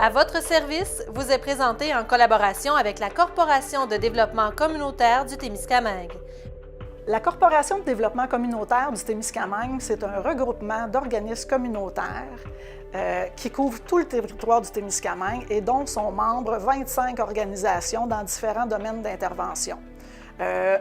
À votre service vous est présenté en collaboration avec la Corporation de développement communautaire du Témiscamingue. La Corporation de développement communautaire du Témiscamingue, c'est un regroupement d'organismes communautaires qui couvre tout le territoire du Témiscamingue et dont sont membres 25 organisations dans différents domaines d'intervention.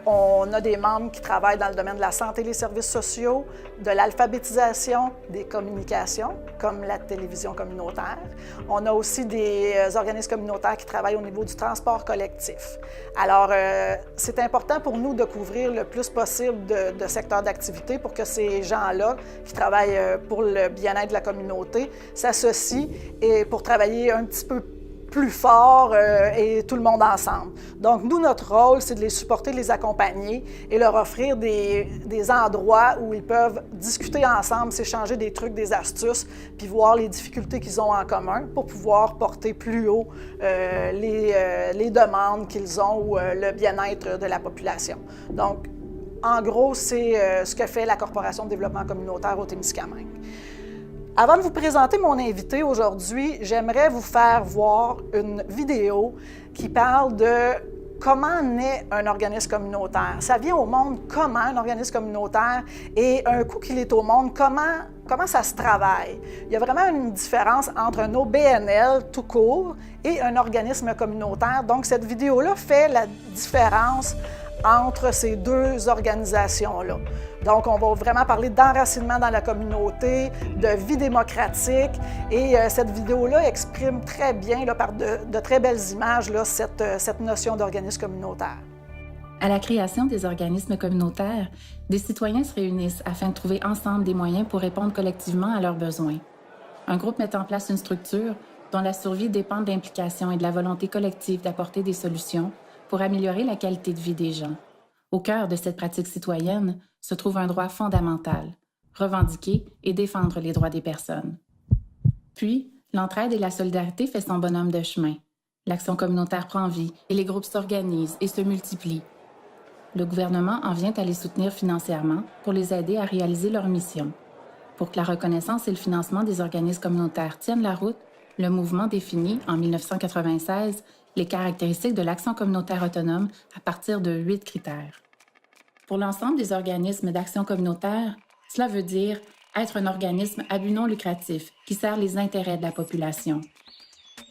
On a des membres qui travaillent dans le domaine de la santé et les services sociaux, de l'alphabétisation, des communications, comme la télévision communautaire. On a aussi des organismes communautaires qui travaillent au niveau du transport collectif. Alors, c'est important pour nous de couvrir le plus possible de secteurs d'activité pour que ces gens-là, qui travaillent pour le bien-être de la communauté, s'associent et pour travailler un petit peu plus fort et tout le monde ensemble. Donc, nous, notre rôle, c'est de les supporter, de les accompagner et leur offrir des endroits où ils peuvent discuter ensemble, s'échanger des trucs, des astuces, puis voir les difficultés qu'ils ont en commun pour pouvoir porter plus haut les demandes qu'ils ont ou le bien-être de la population. Donc, en gros, c'est ce que fait la Corporation de développement communautaire au Témiscamingue. Avant de vous présenter mon invité aujourd'hui, j'aimerais vous faire voir une vidéo qui parle de comment naît un organisme communautaire. Ça vient au monde comment un organisme communautaire et un coup qu'il est au monde, comment ça se travaille. Il y a vraiment une différence entre un OBNL tout court et un organisme communautaire. Donc, cette vidéo-là fait la différence entre ces deux organisations-là. Donc, on va vraiment parler d'enracinement dans la communauté, de vie démocratique, et cette vidéo-là exprime très bien, là, par de très belles images, là, cette notion d'organisme communautaire. À la création des organismes communautaires, des citoyens se réunissent afin de trouver ensemble des moyens pour répondre collectivement à leurs besoins. Un groupe met en place une structure dont la survie dépend de l'implication et de la volonté collective d'apporter des solutions pour améliorer la qualité de vie des gens. Au cœur de cette pratique citoyenne se trouve un droit fondamental, revendiquer et défendre les droits des personnes. Puis, l'entraide et la solidarité fait son bonhomme de chemin. L'action communautaire prend vie et les groupes s'organisent et se multiplient. Le gouvernement en vient à les soutenir financièrement pour les aider à réaliser leur mission. Pour que la reconnaissance et le financement des organismes communautaires tiennent la route, le mouvement définit, en 1996, les caractéristiques de l'action communautaire autonome à partir de 8 critères. Pour l'ensemble des organismes d'action communautaire, cela veut dire être un organisme à but non lucratif qui sert les intérêts de la population.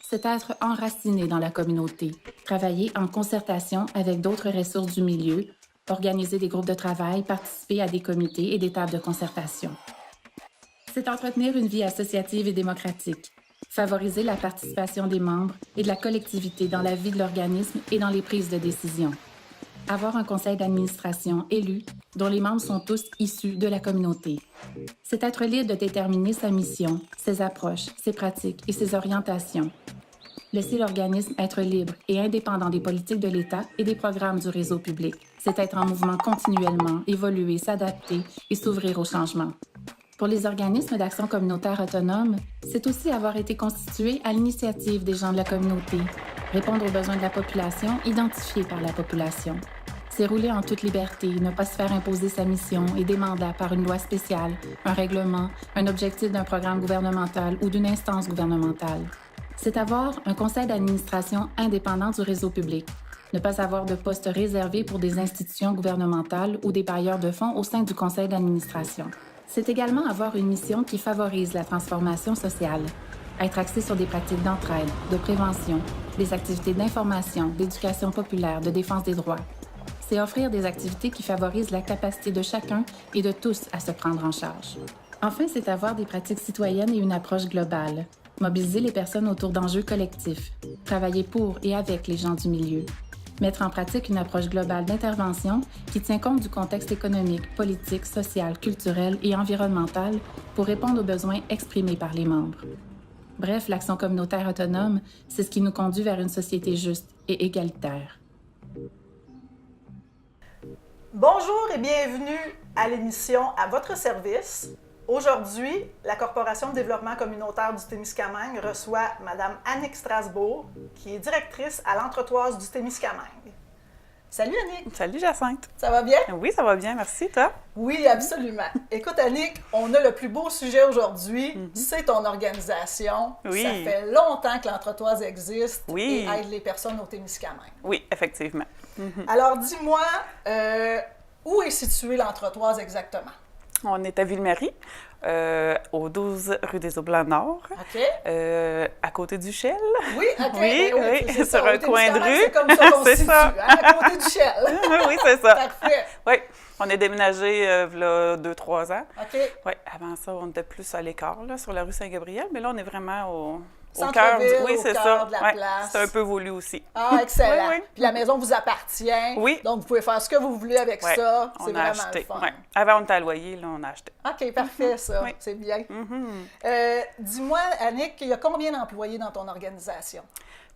C'est être enraciné dans la communauté, travailler en concertation avec d'autres ressources du milieu, organiser des groupes de travail, participer à des comités et des tables de concertation. C'est entretenir une vie associative et démocratique, favoriser la participation des membres et de la collectivité dans la vie de l'organisme et dans les prises de décision. Avoir un conseil d'administration élu dont les membres sont tous issus de la communauté. C'est être libre de déterminer sa mission, ses approches, ses pratiques et ses orientations. Laisser l'organisme être libre et indépendant des politiques de l'État et des programmes du réseau public. C'est être en mouvement continuellement, évoluer, s'adapter et s'ouvrir au changement. Pour les organismes d'action communautaire autonome, c'est aussi avoir été constitué à l'initiative des gens de la communauté, répondre aux besoins de la population identifiés par la population. C'est rouler en toute liberté, ne pas se faire imposer sa mission et des mandats par une loi spéciale, un règlement, un objectif d'un programme gouvernemental ou d'une instance gouvernementale. C'est avoir un conseil d'administration indépendant du réseau public, ne pas avoir de poste réservé pour des institutions gouvernementales ou des bailleurs de fonds au sein du conseil d'administration. C'est également avoir une mission qui favorise la transformation sociale, être axé sur des pratiques d'entraide, de prévention, des activités d'information, d'éducation populaire, de défense des droits. C'est offrir des activités qui favorisent la capacité de chacun et de tous à se prendre en charge. Enfin, c'est avoir des pratiques citoyennes et une approche globale, mobiliser les personnes autour d'enjeux collectifs, travailler pour et avec les gens du milieu, mettre en pratique une approche globale d'intervention qui tient compte du contexte économique, politique, social, culturel et environnemental pour répondre aux besoins exprimés par les membres. Bref, l'action communautaire autonome, c'est ce qui nous conduit vers une société juste et égalitaire. Bonjour et bienvenue à l'émission À votre service. Aujourd'hui, la Corporation de développement communautaire du Témiscamingue reçoit Mme Annick Strasbourg, qui est directrice à l'Entretoise du Témiscamingue. Salut Annick, Salut Jacinthe. ça va bien? Oui, ça va bien, merci. Toi? Oui, absolument. Écoute Annick, on a le plus beau sujet aujourd'hui, c'est ton organisation. Oui. Ça fait longtemps que l'Entretoise existe Oui. et aide les personnes au Témiscamingue. Oui, effectivement. Alors dis-moi, où est située l'Entretoise exactement? On est à Ville-Marie, au 12 rue des Eaux-Blancs-Nord, OK. à côté du Shell. Oui, OK. Oui, ben oui, puis c'est sur ça, un au coin de Témiscamingue, rue. C'est comme ça qu'on se C'est situe, ça. hein, à côté du Shell. Oui, c'est ça. Parfait. Oui, on est déménagé il y a 2-3 ans. OK. Oui, avant ça, on était plus à l'écart, là, sur la rue Saint-Gabriel, mais là, on est vraiment au Centre-ville, cœur. Oui, au c'est cœur ça. de la Ouais, place. c'est un peu voulu aussi. Ah, excellent. Oui, oui. Puis la maison vous appartient. Oui. Donc, vous pouvez faire ce que vous voulez avec Ouais, ça. C'est on a vraiment acheté. le fun. Ouais. Avant, on était à loyer, là, on a acheté. OK, parfait, ça. Oui. C'est bien. Mm-hmm. Dis-moi, Annick, il y a combien d'employés dans ton organisation?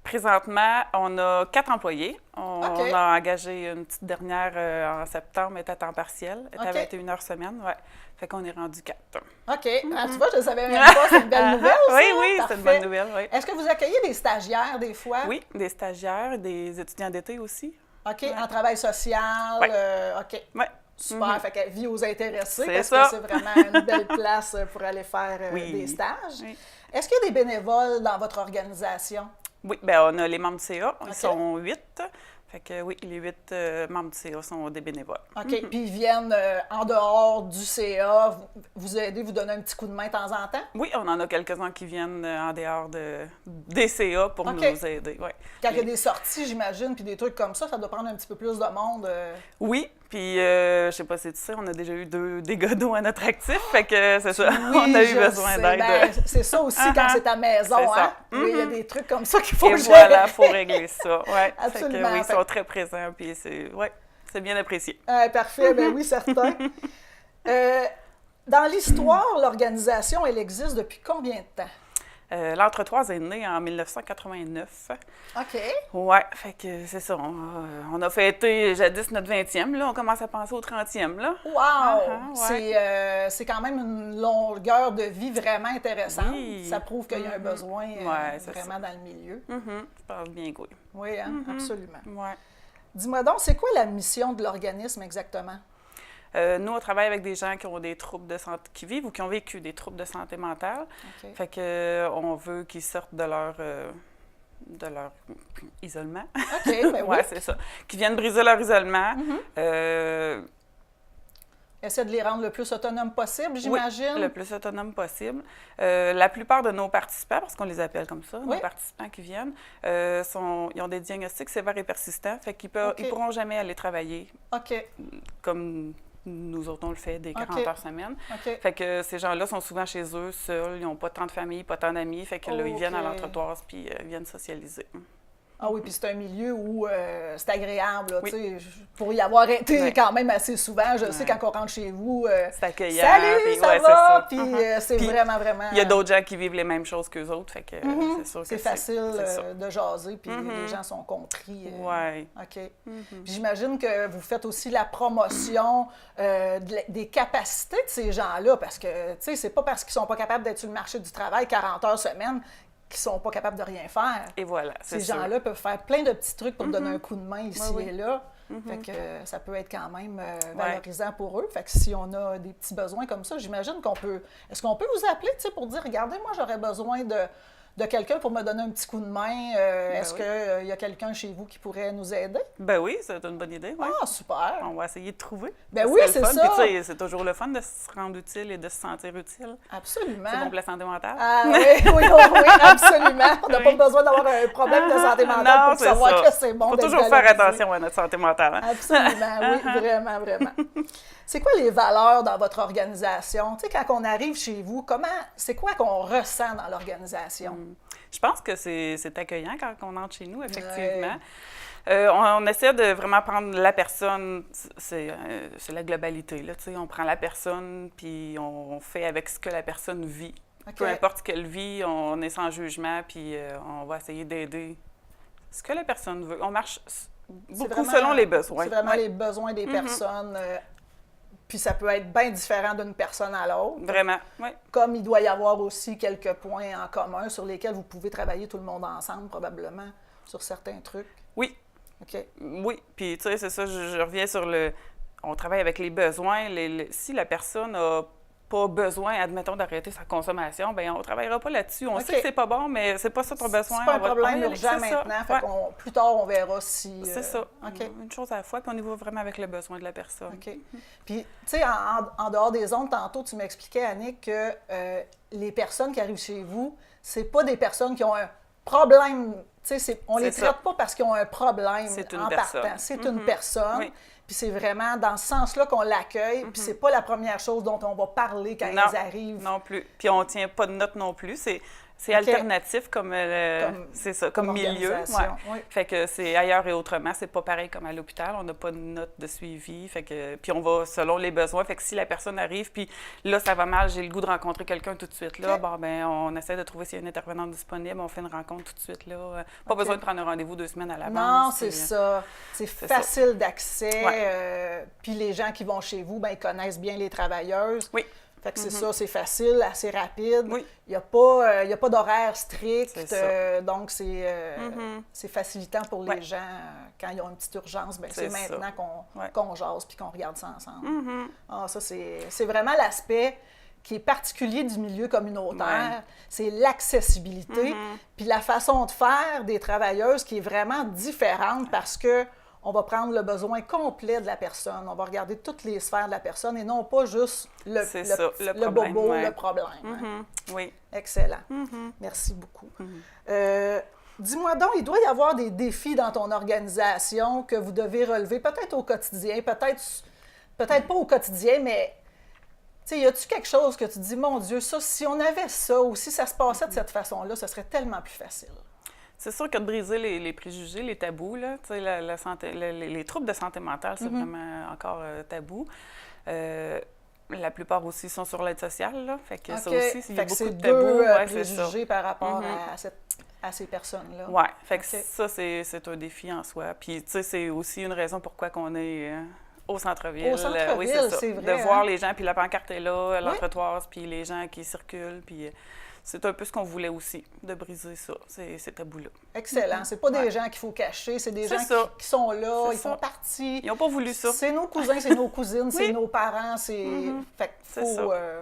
Présentement, on a 4 employés. On OK. a engagé une petite dernière en septembre, elle est à temps partiel. Elle est à OK. 21 heures semaine. Ouais. Fait qu'on est rendu 4. OK. Ah, tu vois, je ne savais même pas. C'est une belle nouvelle, ça. Oui, oui, c'est Parfait. une bonne nouvelle. Oui. Est-ce que vous accueillez des stagiaires des fois? Oui, des stagiaires, des étudiants d'été aussi. OK, en travail social. Ouais. OK. Oui. Super. Fait qu'elle vit aux intéressés C'est parce ça. que c'est vraiment une belle place pour aller faire Oui. des stages. Oui. Est-ce qu'il y a des bénévoles dans votre organisation? Oui, bien, on a les membres du CA. Ils OK. sont 8. Fait que oui, les 8 membres du CA sont des bénévoles. OK. Puis ils viennent en dehors du CA, vous aider, vous donner un petit coup de main de temps en temps? Oui, on en a quelques-uns qui viennent en dehors des CA pour OK. nous aider. Ouais. Quand il y a des sorties, j'imagine, puis des trucs comme ça doit prendre un petit peu plus de monde. Oui, puis je sais pas si tu sais, on a déjà eu 2 dégâts d'eau à notre actif, fait que c'est ça, on a eu je besoin sais. d'aide. Ben, c'est ça aussi quand c'est ta maison, C'est ça. hein? Il y a des trucs comme ça qu'il faut Et gérer. voilà, il faut régler ça. Ouais. Absolument. Fait que, oui, ils Fait sont très présents, puis c'est bien apprécié. Parfait, ben oui, certain. Dans l'histoire, l'organisation, elle existe depuis combien de temps? L'Entretoise est née en 1989. OK. Ouais, fait que c'est ça. On a fêté jadis notre 20e, là. On commence à penser au 30e, là. Wow! Ouais. C'est quand même une longueur de vie vraiment intéressante. Oui. Ça prouve qu'il y a un besoin Ouais, c'est vraiment dans le milieu. Je pense bien que oui. Oui, hein? Absolument. Ouais. Dis-moi donc, c'est quoi la mission de l'organisme exactement? Nous, on travaille avec des gens qui ont des troubles de santé, qui vivent ou qui ont vécu des troubles de santé mentale. OK. Fait que on veut qu'ils sortent de leur isolement. OK, ben oui. Ouais, c'est ça. Qu'ils viennent briser leur isolement. Essaie de les rendre le plus autonomes possible, j'imagine. Oui, le plus autonome possible. La plupart de nos participants, parce qu'on les appelle comme ça, Oui. nos participants qui viennent, ils ont des diagnostics sévères et persistants, fait qu'ils OK. ils pourront jamais aller travailler OK, comme nous autres, on le fait, des 40 OK. heures semaine. OK. Fait que ces gens-là sont souvent chez eux, seuls, ils n'ont pas tant de famille, pas tant d'amis, fait que là, ils viennent à OK. l'Entretoise puis ils viennent socialiser. Ah oui, puis c'est un milieu où c'est agréable, là, Oui. tu sais. Pour y avoir été Ouais. quand même assez souvent, je sais Ouais. quand on rentre chez vous, C'est accueillant. salut, puis ça ouais, va? c'est ça. Puis c'est Puis vraiment, vraiment... Il y a d'autres gens qui vivent les mêmes choses qu'eux autres, fait que c'est sûr que C'est facile c'est ça. de jaser, puis les gens sont compris. Ouais. OK. Puis j'imagine que vous faites aussi la promotion des capacités de ces gens-là, parce que, tu sais, c'est pas parce qu'ils sont pas capables d'être sur le marché du travail 40 heures semaine qu'ils sont pas capables de rien faire. Et voilà, Ces c'est sûr. gens-là peuvent faire plein de petits trucs pour te donner un coup de main ici Oui, oui. et là. Fait que ça peut être quand même valorisant pour eux. Fait que si on a des petits besoins comme ça, j'imagine qu'on peut... Est-ce qu'on peut vous appeler, tu sais, pour dire, regardez, moi, j'aurais besoin de quelqu'un pour me donner un petit coup de main. Est-ce oui. qu'il y a quelqu'un chez vous qui pourrait nous aider? Ben oui, c'est une bonne idée. Ouais. Ah, super! On va essayer de trouver. Ben Ça oui, serait c'est le fun. ça. Puis, tu sais, c'est toujours le fun de se rendre utile et de se sentir utile. Absolument! C'est bon pour la santé mentale. Ah oui, oui, absolument. On n'a pas Oui. besoin d'avoir un problème de santé mentale Non, pour c'est savoir ça. que c'est bon Faut d'être toujours faire valorisé. attention à notre santé mentale. Hein? Absolument, oui, vraiment, vraiment. C'est quoi les valeurs dans votre organisation? Tu sais, quand on arrive chez vous, c'est quoi qu'on ressent dans l'organisation? Je pense que c'est accueillant quand on entre chez nous, effectivement. On essaie de vraiment prendre la personne, c'est la globalité, là, tu sais, on prend la personne, puis on fait avec ce que la personne vit. OK. Peu importe ce qu'elle vit, on est sans jugement, puis on va essayer d'aider ce que la personne veut. On marche beaucoup vraiment- selon les besoins. C'est vraiment Ouais. les besoins des personnes. Puis ça peut être bien différent d'une personne à l'autre. Vraiment, oui. Comme il doit y avoir aussi quelques points en commun sur lesquels vous pouvez travailler tout le monde ensemble, probablement, sur certains trucs. Oui, OK. Oui, puis tu sais, c'est ça, je reviens sur le... On travaille avec les besoins. Si la personne n'a pas besoin, admettons, d'arrêter sa consommation, bien, on ne travaillera pas là-dessus. On sait que c'est pas bon, mais c'est pas ça ton besoin. C'est pas un problème urgent urgent maintenant. Fait plus tard, on verra si... C'est ça. OK. Une chose à la fois, puis on y va vraiment avec le besoin de la personne. OK. Puis, tu sais, en dehors des ondes, tantôt, tu m'expliquais, Annick, que les personnes qui arrivent chez vous, c'est pas des personnes qui ont un problème. Tu sais, on les traite pas parce qu'ils ont un problème en partant. C'est une personne. Oui. Puis c'est vraiment dans ce sens-là qu'on l'accueille. Puis c'est pas la première chose dont on va parler quand ils arrivent. Non plus. Puis on tient pas de notes non plus. C'est alternatif comme milieu. Oui. Fait que c'est ailleurs et autrement. C'est pas pareil comme à l'hôpital. On n'a pas de notes de suivi. Fait que, puis on va selon les besoins. Fait que si la personne arrive, puis là, ça va mal, j'ai le goût de rencontrer quelqu'un tout de suite. Là, on essaie de trouver s'il y a une intervenante disponible. On fait une rencontre tout de suite. Là. Pas besoin de prendre un rendez-vous 2 semaines à l'avance. Non, c'est ça. C'est facile d'accès. Ouais. Puis les gens qui vont chez vous, ils connaissent bien les travailleuses. Oui. Fait que c'est ça, c'est facile, assez rapide. Oui. Il n'y a pas d'horaire strict. Donc, c'est facilitant pour les gens quand ils ont une petite urgence. C'est maintenant qu'on jase puis qu'on regarde ça ensemble. Ça, c'est vraiment l'aspect qui est particulier du milieu communautaire. C'est l'accessibilité. Puis la façon de faire des travailleuses qui est vraiment différente parce que on va prendre le besoin complet de la personne. On va regarder toutes les sphères de la personne et non pas juste le bobo, le problème. Oui. Excellent. Merci beaucoup. Dis-moi donc, il doit y avoir des défis dans ton organisation que vous devez relever, peut-être au quotidien, peut-être pas au quotidien, mais y a-tu quelque chose que tu dis, mon Dieu, ça, si on avait ça ou si ça se passait de cette façon-là, ce serait tellement plus facile? C'est sûr que de briser les préjugés, les tabous, là, les troubles de santé mentale, c'est vraiment encore tabou. La plupart aussi sont sur l'aide sociale, là. Fait que ça aussi, il y a beaucoup de tabous. Préjugés par rapport à ces personnes-là. Oui, fait que ça, c'est un défi en soi. Puis, tu sais, c'est aussi une raison pourquoi qu'on est au centre-ville. Au centre-ville, oui, c'est vrai. De voir les gens, puis la pancarte est là, l'entretoise, puis les gens qui circulent, puis... C'est un peu ce qu'on voulait aussi, de briser ça, ces tabous-là. Excellent. C'est pas des gens qu'il faut cacher, c'est des gens qui sont là, ils font partie. Ils n'ont pas voulu ça. C'est nos cousins, c'est nos cousines, c'est nos parents, Fait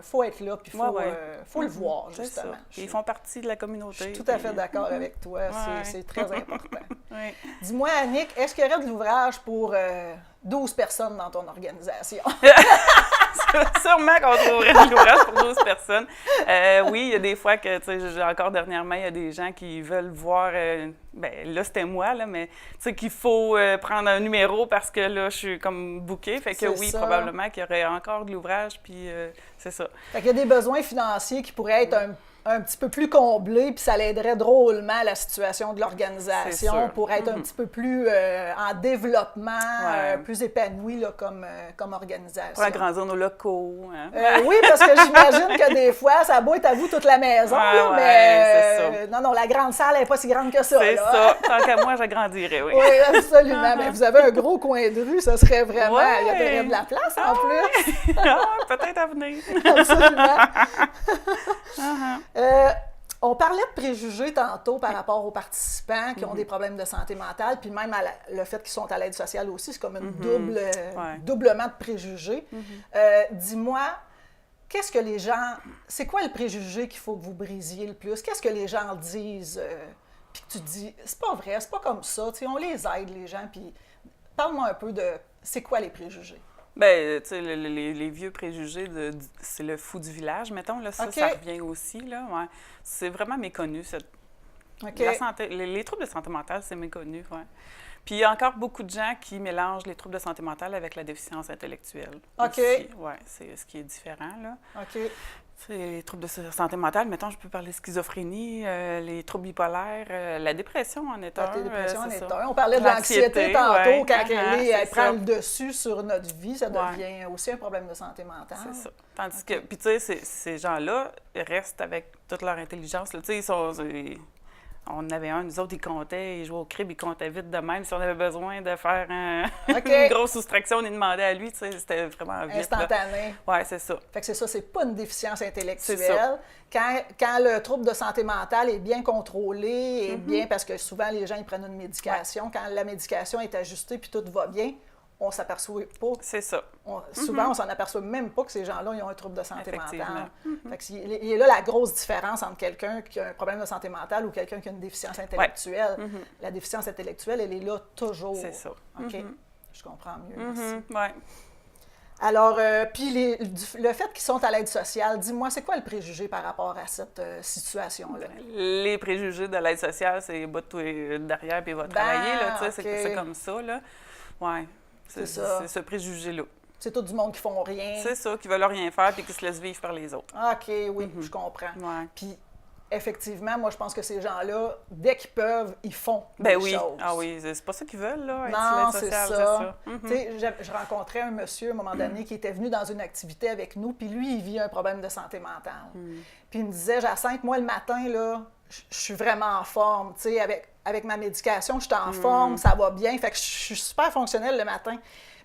faut être là, puis faut le voir, justement. Ils font partie de la communauté. Je suis tout à fait d'accord avec toi, c'est très important. Oui. Dis-moi, Annick, est-ce qu'il y aurait de l'ouvrage pour 12 personnes dans ton organisation? Sûrement qu'on trouverait de l'ouvrage pour 12 personnes. Oui, il y a des fois que, tu sais, encore dernièrement, il y a des gens qui veulent voir, là, c'était moi, là, mais, tu sais, qu'il faut prendre un numéro parce que, là, je suis comme bookée. Fait que oui, probablement qu'il y aurait encore de l'ouvrage, puis c'est ça. Fait qu'il y a des besoins financiers qui pourraient être un petit peu plus comblés, puis ça l'aiderait drôlement la situation de l'organisation pour être un petit peu plus en développement, plus épanoui là, comme organisation. Pour agrandir nos locaux. Hein? Oui, parce que j'imagine que des fois, ça a beau être à vous toute la maison, là, mais non, la grande salle n'est pas si grande que ça. C'est ça. Tant qu'à moi, j'agrandirais, oui. Oui, absolument. Mais vous avez un gros coin de rue, ça serait vraiment... Il y aurait de la place en plus. Peut-être à venir. Absolument. On parlait de préjugés tantôt par rapport aux participants qui ont des problèmes de santé mentale, puis même le fait qu'ils sont à l'aide sociale aussi, c'est comme une doublement de préjugés. Dis-moi, qu'est-ce que les gens... C'est quoi le préjugé qu'il faut que vous brisiez le plus? Qu'est-ce que les gens disent? Puis que tu dis, c'est pas vrai, c'est pas comme ça. Tu sais, on les aide, les gens, puis parle-moi un peu de... C'est quoi les préjugés? Bien, tu sais, les vieux préjugés, c'est le fou du village, mettons, là, ça revient aussi, là, ouais. C'est vraiment méconnu, les troubles de santé mentale, c'est méconnu, ouais. Puis il y a encore beaucoup de gens qui mélangent les troubles de santé mentale avec la déficience intellectuelle. OK. Oui, c'est ce qui est différent, là. OK. C'est les troubles de santé mentale, mettons, je peux parler de schizophrénie, les troubles bipolaires, la dépression en est un. La dépression en est un. On parlait de l'anxiété tantôt, quand elle prend le dessus sur notre vie, ça devient aussi un problème de santé mentale. C'est ça. Tandis que, puis tu sais, ces gens-là restent avec toute leur intelligence, là, tu sais, ils sont... On en avait un, nous autres, ils comptaient, ils jouaient au crib, ils comptaient vite de même. Si on avait besoin de faire une grosse soustraction, on y demandait à lui, tu sais, c'était vraiment vite. Instantané. Oui, c'est ça. Fait que c'est ça, c'est pas une déficience intellectuelle. C'est ça. Quand le trouble de santé mentale est bien contrôlé, et bien, parce que souvent, les gens, ils prennent une médication. Quand la médication est ajustée puis tout va bien, on s'aperçoit pas. C'est ça. Souvent, on s'en aperçoit même pas que ces gens-là, ils ont un trouble de santé mentale. Fait que il y a là la grosse différence entre quelqu'un qui a un problème de santé mentale ou quelqu'un qui a une déficience intellectuelle. La déficience intellectuelle, elle est là toujours. C'est ça. OK. Je comprends mieux. Merci. Oui. Alors, puis le fait qu'ils sont à l'aide sociale, dis-moi, c'est quoi le préjugé par rapport à cette situation-là? Les préjugés de l'aide sociale, c'est bout derrière puis il va travailler, là, tu sais, c'est comme ça, là. Oui. C'est ce préjugé-là. C'est tout du monde qui font rien. C'est ça, qui veulent rien faire puis qui se laissent vivre par les autres. OK, oui, je comprends. Ouais. Puis, effectivement, moi, je pense que ces gens-là, dès qu'ils peuvent, ils font des choses. Ah oui, c'est pas ça qu'ils veulent, là, être non, sur l'aide c'est sociale, ça. Tu sais, je rencontrais un monsieur, à un moment donné, qui était venu dans une activité avec nous, puis lui, il vit un problème de santé mentale. Puis il me disait, Jacinthe, moi, le matin, là, je suis vraiment en forme, tu sais, avec ma médication, je suis en forme, ça va bien, fait que je suis super fonctionnelle le matin.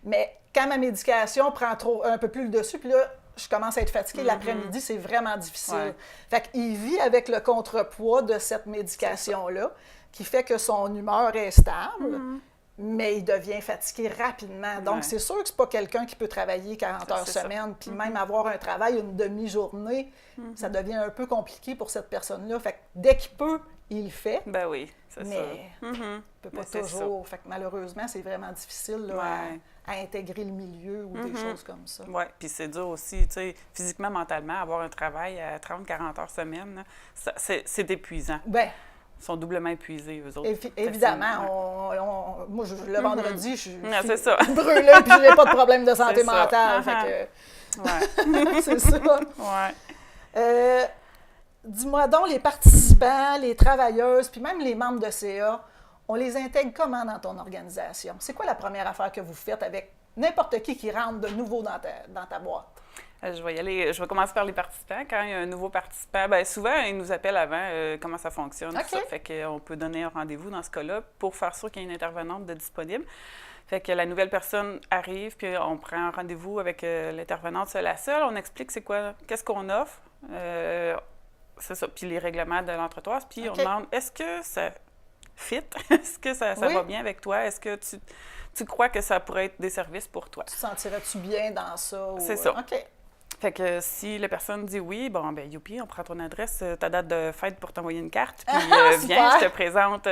Mais quand ma médication prend un peu plus le dessus, puis là, je commence à être fatiguée l'après-midi, c'est vraiment difficile. Ouais. Fait qu'il vit avec le contrepoids de cette médication-là, qui fait que son humeur est stable, mais il devient fatigué rapidement. Donc, c'est sûr que c'est pas quelqu'un qui peut travailler 40 heures semaine, puis même avoir un travail une demi-journée, ça devient un peu compliqué pour cette personne-là. Fait que dès qu'il peut, il le fait. Ben oui, c'est ça. Mais il peut pas toujours. Fait que malheureusement, c'est vraiment difficile là, à intégrer le milieu ou des choses comme ça. Oui, puis c'est dur aussi, tu sais, physiquement, mentalement, avoir un travail à 30-40 heures semaine, c'est épuisant. Bien, ils sont doublement épuisés, eux autres. Évidemment. Moi, le vendredi, je suis brûlée puis je n'ai pas de problème de santé mentale. Fait que... c'est ça. Ouais. Dis-moi donc, les participants, les travailleuses, puis même les membres de CA, on les intègre comment dans ton organisation? C'est quoi la première affaire que vous faites avec n'importe qui rentre de nouveau dans ta boîte? Je vais y aller. Je vais commencer par les participants. Quand il y a un nouveau participant, bien souvent, ils nous appellent avant comment ça fonctionne. Okay. Ça fait qu'on peut donner un rendez-vous dans ce cas-là pour faire sûr qu'il y ait une intervenante de disponible. Fait que la nouvelle personne arrive, puis on prend un rendez-vous avec l'intervenante seule à seule. On explique c'est quoi, qu'est-ce qu'on offre. C'est ça. Puis les règlements de l'entretoise. Puis on demande, est-ce que ça fit? Est-ce que ça va bien avec toi? Est-ce que tu crois que ça pourrait être des services pour toi? Tu te sentirais-tu bien dans ça? C'est ça. OK. Fait que si la personne dit oui, bon, ben youpi, on prend ton adresse, ta date de fête pour t'envoyer une carte, puis viens, je te présente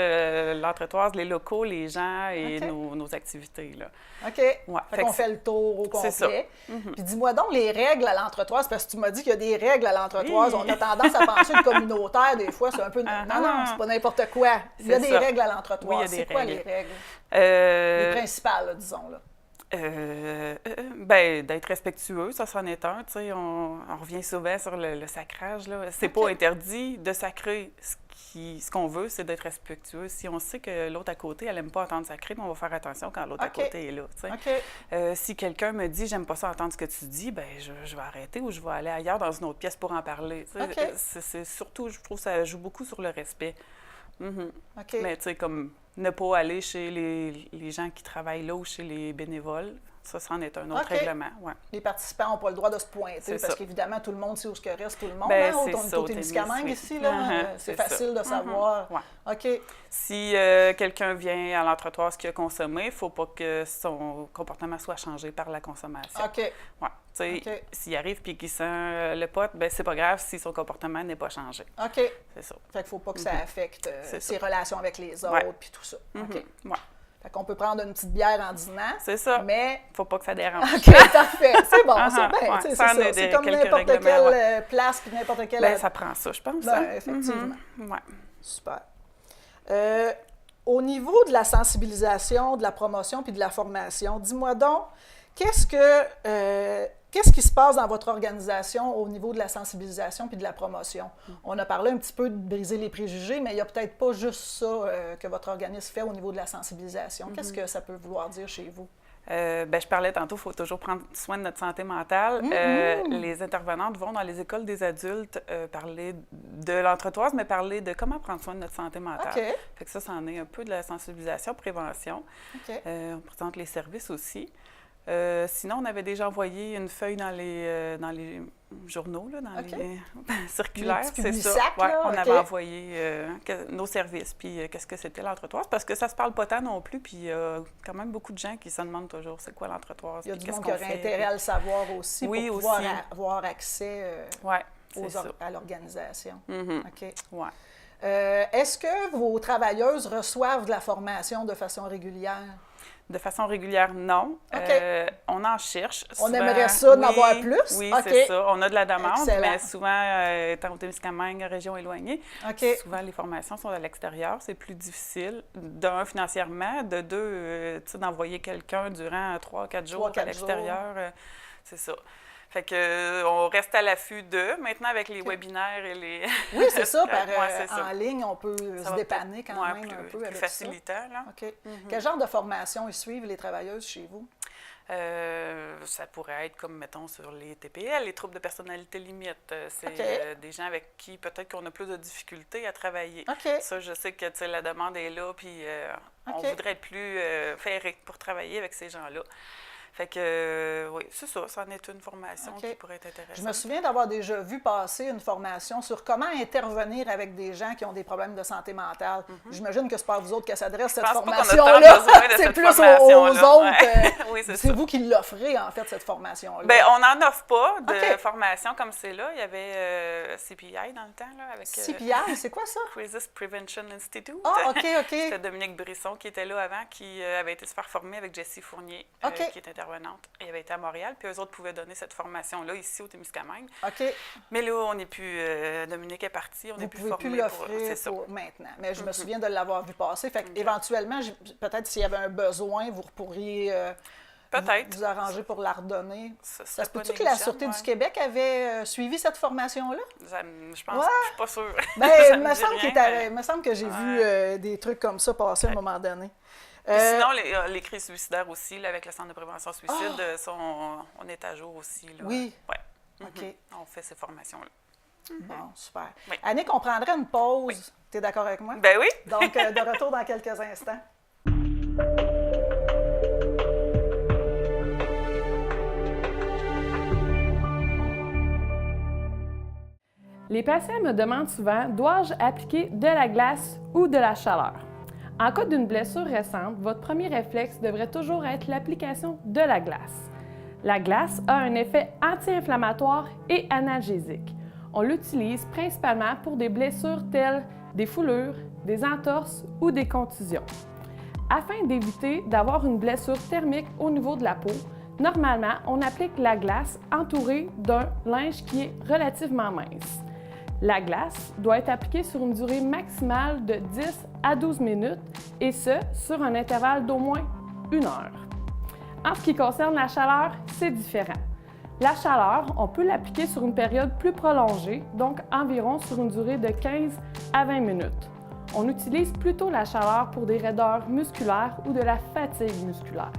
l'entretoise, les locaux, les gens et nos activités, là. OK. Ouais, fait qu'on fait le tour au complet. C'est ça. Puis dis-moi donc les règles à l'entretoise, parce que tu m'as dit qu'il y a des règles à l'entretoise. On a tendance à penser que communautaire, des fois, c'est un peu... Non, c'est pas n'importe quoi. Il y a des règles à l'entretoise. Oui, il y a des quoi les règles? Les principales, là, disons, là. Ben, d'être respectueux, ça c'en est un. Tu sais, on revient souvent sur le sacrage, là. C'est pas interdit de sacrer. Ce qu'on veut, c'est d'être respectueux. Si on sait que l'autre à côté, elle n'aime pas entendre sacrer, on va faire attention quand l'autre à côté est là. Tu sais. Si quelqu'un me dit « j'aime pas ça entendre ce que tu dis », ben je vais arrêter ou je vais aller ailleurs dans une autre pièce pour en parler. Tu sais. C'est surtout, je trouve que ça joue beaucoup sur le respect. Mais tu sais, comme ne pas aller chez les gens qui travaillent là ou chez les bénévoles, ça, c'en est un autre règlement. Ouais. Les participants n'ont pas le droit de se pointer parce qu'évidemment, tout le monde sait où reste tout le monde. Ben, on est au Témiscamingue ici, là. C'est facile de savoir. Ouais. OK. Si quelqu'un vient à l'entretoise qui a consommé, il ne faut pas que son comportement soit changé par la consommation. OK. Ouais. Tu sais, s'il arrive et qu'il sent le pot, ben c'est pas grave si son comportement n'est pas changé. OK. C'est ça. Fait qu'il ne faut pas que ça affecte ses relations avec les autres puis tout ça. OK. Ouais. Fait qu'on peut prendre une petite bière en dînant. C'est ça. Mais... faut pas que ça dérange. OK, parfait. C'est bon, c'est bien. C'est ça. C'est comme n'importe quelle place puis n'importe quelle... Ben, ça prend ça, je pense. Ben, effectivement. Ouais. Super. Au niveau de la sensibilisation, de la promotion puis de la formation, dis-moi donc, qu'est-ce qui se passe dans votre organisation au niveau de la sensibilisation puis de la promotion? On a parlé un petit peu de briser les préjugés, mais il n'y a peut-être pas juste ça que votre organisme fait au niveau de la sensibilisation. Qu'est-ce que ça peut vouloir dire chez vous? Je parlais tantôt, il faut toujours prendre soin de notre santé mentale. Les intervenantes vont dans les écoles des adultes parler de l'entretoise, mais parler de comment prendre soin de notre santé mentale. OK. Fait que ça en est un peu de la sensibilisation, prévention. OK. On présente les services aussi. Sinon, on avait déjà envoyé une feuille dans les journaux, là, dans les circulaires, Les petits c'est ça. publisacs, là, on OK. avait envoyé nos services, puis qu'est-ce que c'était l'entretoise, parce que ça se parle pas tant non plus, puis il y a quand même beaucoup de gens qui se demandent toujours c'est quoi l'entretoise. Il y a puis du qu'est-ce monde qu'on qui aurait fait, intérêt à le savoir aussi Oui, pour pouvoir aussi. avoir accès Ouais, c'est ça. à l'organisation. Mhm. OK. Ouais. Est-ce que vos travailleuses reçoivent de la formation de façon régulière? De façon régulière, non. OK. On en cherche. On Souvent, aimerait ça d'en oui, avoir plus? Oui, OK. c'est ça. On a de la demande, Excellent. mais souvent, étant au Témiscamingue, région éloignée, OK. souvent les formations sont à l'extérieur. C'est plus difficile, d'un, financièrement, de deux, tu sais, d'envoyer quelqu'un durant 3-4 jours 3-4 à l'extérieur. C'est ça. Fait que on reste à l'affût d'eux. Maintenant, avec les webinaires et les... Oui, c'est ça. c'est ça. En ligne, on peut Ça se va dépanner peut-être, quand ouais, même un peu plus avec facilitant, là. ça. OK. Quel genre de formation ils suivent, les travailleuses, chez vous? Ça pourrait être comme, mettons, sur les TPL, les troubles de personnalité limite. C'est OK. des gens avec qui peut-être qu'on a plus de difficultés à travailler. OK. Ça, je sais que tu sais, la demande est là, puis on OK. voudrait être plus ferré pour travailler avec ces gens-là. Fait que, oui, c'est ça, c'en est une formation OK. qui pourrait être intéressante. Je me souviens d'avoir déjà vu passer une formation sur comment intervenir avec des gens qui ont des problèmes de santé mentale. J'imagine que c'est pas à vous autres qu'elle s'adresse, cette pense pas qu'on a tant formation-là. besoin de C'est cette plus aux formation-là. autres. Ouais. Oui, c'est c'est ça. vous qui l'offrez, en fait, cette formation-là. Bien, on n'en offre pas de OK. formation comme c'est là. Il y avait CPI dans le temps, là, avec CPI, c'est quoi ça? Crisis Prevention Institute. Ah, OK, OK. C'était Dominique Brisson qui était là avant, qui avait été se faire former avec Jessie Fournier, OK. qui est intervenante. Il avait été à Montréal, puis eux autres pouvaient donner cette formation-là ici au Témiscamingue. OK. Mais là, on n'est plus... Dominique est parti, on n'est Vous plus pouvez formé plus l'offrir c'est ça. pour maintenant. Mais je me souviens de l'avoir vu passer. Fait éventuellement, peut-être s'il y avait un besoin, vous pourriez Peut-être. vous arranger pour la redonner. Ça Ça serait se pas peut-tu que la négligeable, Sûreté ouais. du Québec avait suivi cette formation-là? Je pense, Ouais. je suis pas sûre. Bien, Ça il me me dit semble rien, qu'il me semble que j'ai vu des trucs comme ça passer à un moment donné. Puis sinon, les crises suicidaires aussi, là, avec le Centre de prévention suicide, on est à jour aussi. Là. Oui. Ouais. OK. On fait ces formations-là. Bon, super. Oui. Annick, on prendrait une pause. Tu es d'accord avec moi? Ben oui. Donc, de retour dans quelques instants. Les patients me demandent souvent, dois-je appliquer de la glace ou de la chaleur? En cas d'une blessure récente, votre premier réflexe devrait toujours être l'application de la glace. La glace a un effet anti-inflammatoire et analgésique. On l'utilise principalement pour des blessures telles des foulures, des entorses ou des contusions. Afin d'éviter d'avoir une blessure thermique au niveau de la peau, normalement, on applique la glace entourée d'un linge qui est relativement mince. La glace doit être appliquée sur une durée maximale de 10 à 12 minutes et ce, sur un intervalle d'au moins 1 heure. En ce qui concerne la chaleur, c'est différent. La chaleur, on peut l'appliquer sur une période plus prolongée, donc environ sur une durée de 15 à 20 minutes. On utilise plutôt la chaleur pour des raideurs musculaires ou de la fatigue musculaire.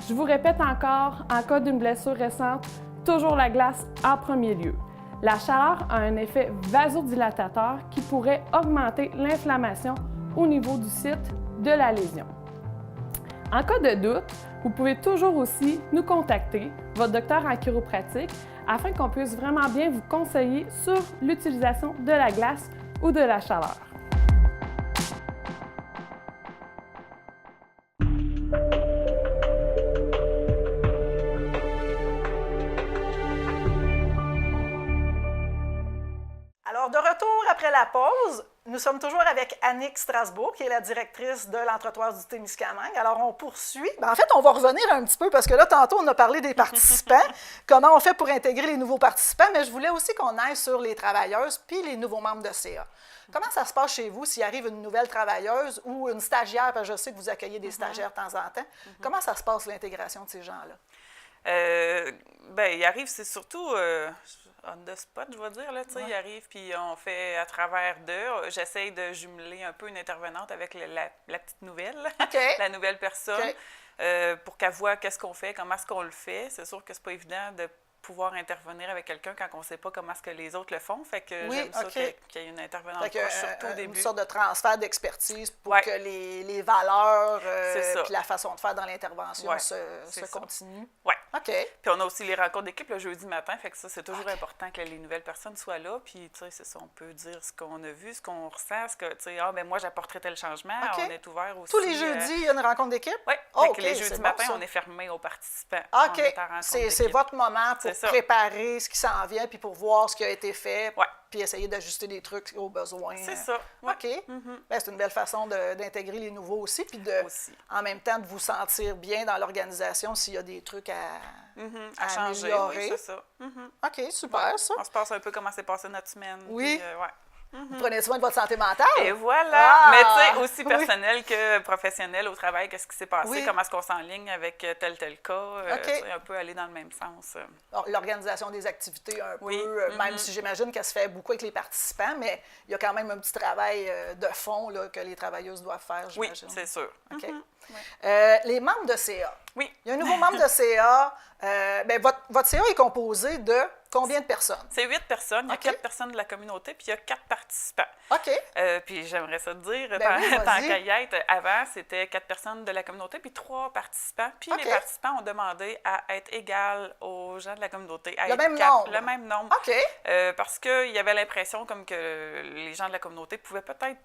Je vous répète encore, en cas d'une blessure récente, toujours la glace en premier lieu. La chaleur a un effet vasodilatateur qui pourrait augmenter l'inflammation au niveau du site de la lésion. En cas de doute, vous pouvez toujours aussi nous contacter, votre docteur en chiropratique, afin qu'on puisse vraiment bien vous conseiller sur l'utilisation de la glace ou de la chaleur. Alors, de retour après la pause, nous sommes toujours avec Annick Strasbourg, qui est la directrice de l'entretoise du Témiscamingue. Alors, on poursuit. Ben, en fait, on va revenir un petit peu, parce que là, tantôt, on a parlé des participants, comment on fait pour intégrer les nouveaux participants, mais je voulais aussi qu'on aille sur les travailleuses puis les nouveaux membres de CA. Comment ça se passe chez vous s'il arrive une nouvelle travailleuse ou une stagiaire, parce que je sais que vous accueillez des stagiaires de temps en temps. Comment ça se passe, l'intégration de ces gens-là? Bien, il arrive, c'est surtout on the spot, je vais dire. Là, il arrive, puis on fait à travers d'eux. J'essaye de jumeler un peu une intervenante avec la petite nouvelle, OK. la nouvelle personne. OK. pour qu'elle voie qu'est-ce qu'on fait, comment est-ce qu'on le fait. C'est sûr que c'est pas évident de pouvoir intervenir avec quelqu'un quand on ne sait pas comment est-ce que les autres le font. Fait que j'aime ça qu'il y ait une intervenante proche, surtout au début. Une sorte de transfert d'expertise pour Ouais. que les valeurs puis la façon de faire dans l'intervention Ouais, se continuent. Oui. OK. Puis on a aussi les rencontres d'équipe le jeudi matin, fait que ça, c'est toujours important que les nouvelles personnes soient là. Puis, tu sais, c'est ça, on peut dire ce qu'on a vu, ce qu'on ressent, ce que, tu sais, moi, j'apporterai tel changement. OK. On est ouvert aussi. Tous les jeudis, il y a une rencontre d'équipe? Oui. OK, les jeudis c'est matin, bon, ça. on est fermé aux participants. OK. On est en rencontre C'est d'équipe. votre moment pour C'est ça. préparer ce qui s'en vient puis pour voir ce qui a été fait. Ouais. Puis essayer d'ajuster des trucs aux besoins. C'est ça. Ouais. OK. Ben, c'est une belle façon d'intégrer les nouveaux aussi, puis Aussi. en même temps de vous sentir bien dans l'organisation s'il y a des trucs à changer. améliorer. Oui, c'est ça. OK, super, ça. On se passe un peu comment s'est passée notre semaine. Oui. Puis, ouais. Vous prenez soin de votre santé mentale? Et voilà! Ah! Mais tu sais, aussi Oui. personnel que professionnel au travail, qu'est-ce qui s'est passé, Oui. comment est-ce qu'on s'enligne avec tel cas, OK. tu sais, un peu aller dans le même sens. L'organisation des activités un Oui. peu, même si j'imagine qu'elle se fait beaucoup avec les participants, mais il y a quand même un petit travail de fond là, que les travailleuses doivent faire, Oui, j'imagine. c'est sûr. OK. Les membres de CA. Oui. Il y a un nouveau membre de CA. Votre CA est composé de combien de personnes? C'est 8 personnes. Il y a OK. 4 personnes de la communauté, puis il y a 4 participants. OK. Puis j'aimerais ça te dire, Ben tant, oui, tant vas-y. qu'à y être, avant, c'était 4 personnes de la communauté, puis 3 participants. Puis OK. les participants ont demandé à être égales aux gens de la communauté. À Le être même 4, nombre. Le même nombre. OK. Parce qu'il y avait l'impression comme que les gens de la communauté pouvaient peut-être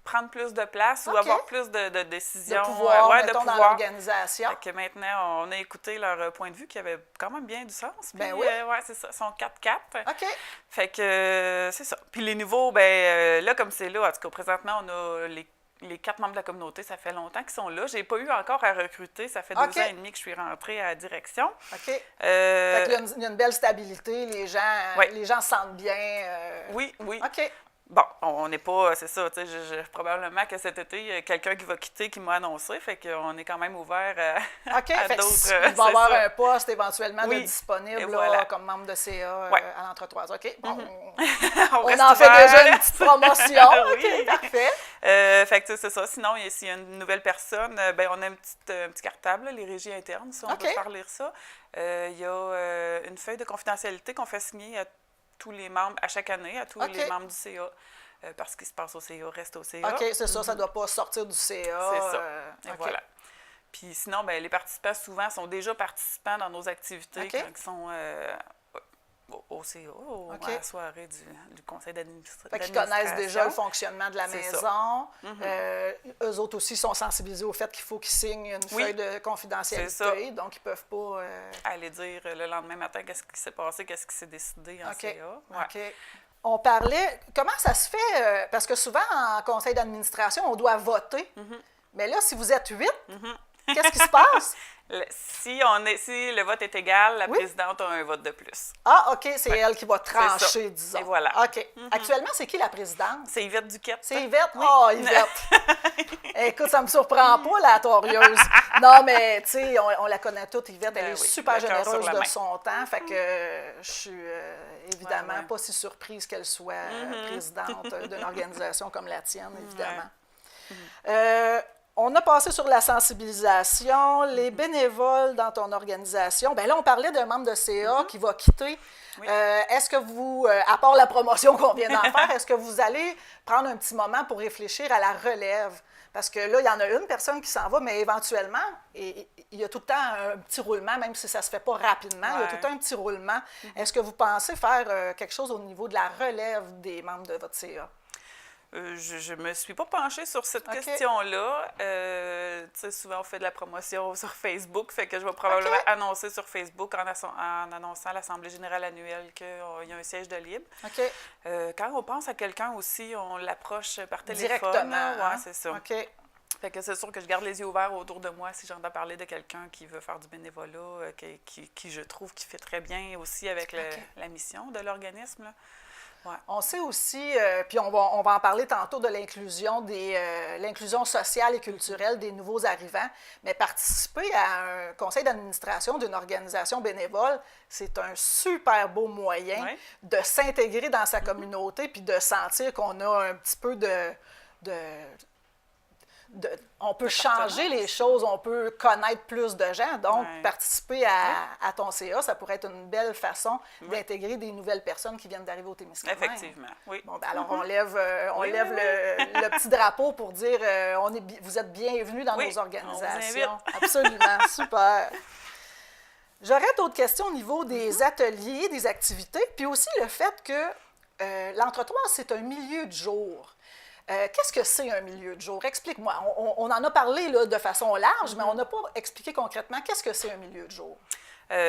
prendre plus de place OK. ou avoir plus de décisions. De pouvoir, ouais, mettons, dans l'organisation. Fait que maintenant, on a écouté leur point de vue qui avait quand même bien du sens. Puis, Ben oui. ouais, c'est ça. Ils sont 4-4. OK. Fait que c'est ça. Puis les nouveaux, là, comme c'est là, en tout cas, présentement, on a les 4 membres de la communauté, ça fait longtemps qu'ils sont là. J'ai pas eu encore à recruter. Ça fait 2 OK. ans et demi que je suis rentrée à la direction. OK. Fait que là, il y a une belle stabilité. Les gens se sentent bien. Oui, oui. OK. Bon, on n'est pas, c'est ça, tu sais, probablement que cet été, il y a quelqu'un qui va quitter, qui m'a annoncé, fait qu'on est quand même ouvert OK. à Fait que d'autres. il va y avoir ça. un poste éventuellement Oui. disponible Et là, voilà. comme membre de CA Ouais. à l'entretoise. OK. Bon, On on reste en fait ouvert. déjà une petite promotion. Oui. OK, parfait. Fait que tu sais, c'est ça. Sinon, s'il y a une nouvelle personne, on a un petit cartable, là, les régies internes, si on OK. veut faire lire ça. Il y a une feuille de confidentialité qu'on fait signer à tous les membres, à chaque année, à tous OK. les membres du CA. Parce qu'il se passe au CA, reste au CA. OK, c'est ça, ça ne doit pas sortir du CA. C'est ça. Et OK. voilà. Puis sinon, les participants, souvent, sont déjà participants dans nos activités OK. quand ils sont au CA, OK. à la soirée du conseil d'administration. Fait qu'ils connaissent déjà le fonctionnement de la C'est maison. Eux autres aussi sont sensibilisés au fait qu'il faut qu'ils signent une Oui. feuille de C'est confidentialité, donc ils ne peuvent pas... Aller dire le lendemain matin qu'est-ce qui s'est passé, qu'est-ce qui s'est décidé en OK. CA. Ouais. OK. On parlait... Comment ça se fait? Parce que souvent, en conseil d'administration, on doit voter. Mais là, si vous êtes 8, qu'est-ce qui se passe? Si le vote est égal, la Oui. présidente a un vote de plus. Ah, OK, c'est elle qui va trancher, ça. disons. Et voilà. OK. Actuellement, c'est qui la présidente? C'est Yvette Duquette. C'est Yvette? Oh, Yvette! Écoute, ça me surprend pas, la torieuse. Non, mais tu sais, on la connaît toute, Yvette. Elle Ben est oui, super le cœur sur généreuse la de main. son temps. Fait que je suis évidemment Ouais. pas si surprise qu'elle soit présidente d'une organisation comme la tienne, évidemment. On a passé sur la sensibilisation, les bénévoles dans ton organisation. Bien là, on parlait d'un membre de CA qui va quitter. Oui. Est-ce que vous, à part la promotion qu'on vient d'en faire, est-ce que vous allez prendre un petit moment pour réfléchir à la relève? Parce que là, il y en a une personne qui s'en va, mais éventuellement, il y a tout le temps un petit roulement, même si ça ne se fait pas rapidement, il y a tout le temps un petit roulement. Est-ce que vous pensez faire quelque chose au niveau de la relève des membres de votre CA? Je me suis pas penchée sur cette OK. question-là. Tu sais, souvent, on fait de la promotion sur Facebook, fait que je vais probablement OK. annoncer sur Facebook en annonçant à l'Assemblée générale annuelle qu'il y a un siège de libre. OK. Quand on pense à quelqu'un aussi, on l'approche par téléphone. Directement. Oui, c'est ça. OK. Fait que c'est sûr que je garde les yeux ouverts autour de moi si j'entends parler de quelqu'un qui veut faire du bénévolat, qui je trouve qui fait très bien aussi avec la mission de l'organisme, là. Ouais. On sait aussi, puis on va en parler tantôt de l'inclusion sociale et culturelle des nouveaux arrivants, mais participer à un conseil d'administration d'une organisation bénévole, c'est un super beau moyen Ouais. de s'intégrer dans sa communauté puis de sentir qu'on a un petit peu on peut changer les choses, on peut connaître plus de gens. Donc, participer à ton CA, ça pourrait être une belle façon d'intégrer des nouvelles personnes qui viennent d'arriver au Témiscamingue. Effectivement, oui. Bon, ben alors, on lève le petit drapeau pour dire vous êtes bienvenus dans nos organisations. Absolument, super. J'aurais d'autres questions au niveau des ateliers, des activités, puis aussi le fait que l'entretoise, c'est un milieu de jour. Qu'est-ce que c'est un milieu de jour? Explique-moi. On en a parlé là, de façon large, mais on n'a pas expliqué concrètement qu'est-ce que c'est un milieu de jour.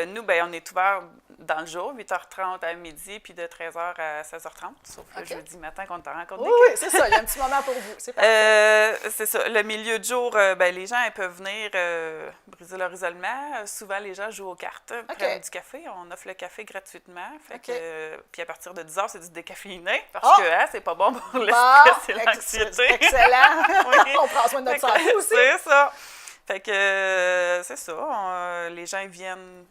Nous, bien, on est ouvert dans le jour, 8h30 à midi, puis de 13h à 16h30, sauf le jeudi matin qu'on te rencontre. Oui, c'est ça. Il y a un petit moment pour vous. C'est parfait. C'est ça. Le milieu de jour, ben, les gens ils peuvent venir briser leur isolement. Souvent, les gens jouent aux cartes, prennent du café. On offre le café gratuitement. Fait que, puis à partir de 10h, c'est du décaféiné, parce que c'est pas bon pour le stress et l'anxiété. Excellent. On prend soin de notre santé aussi. C'est ça. Fait que c'est ça. Les gens viennent.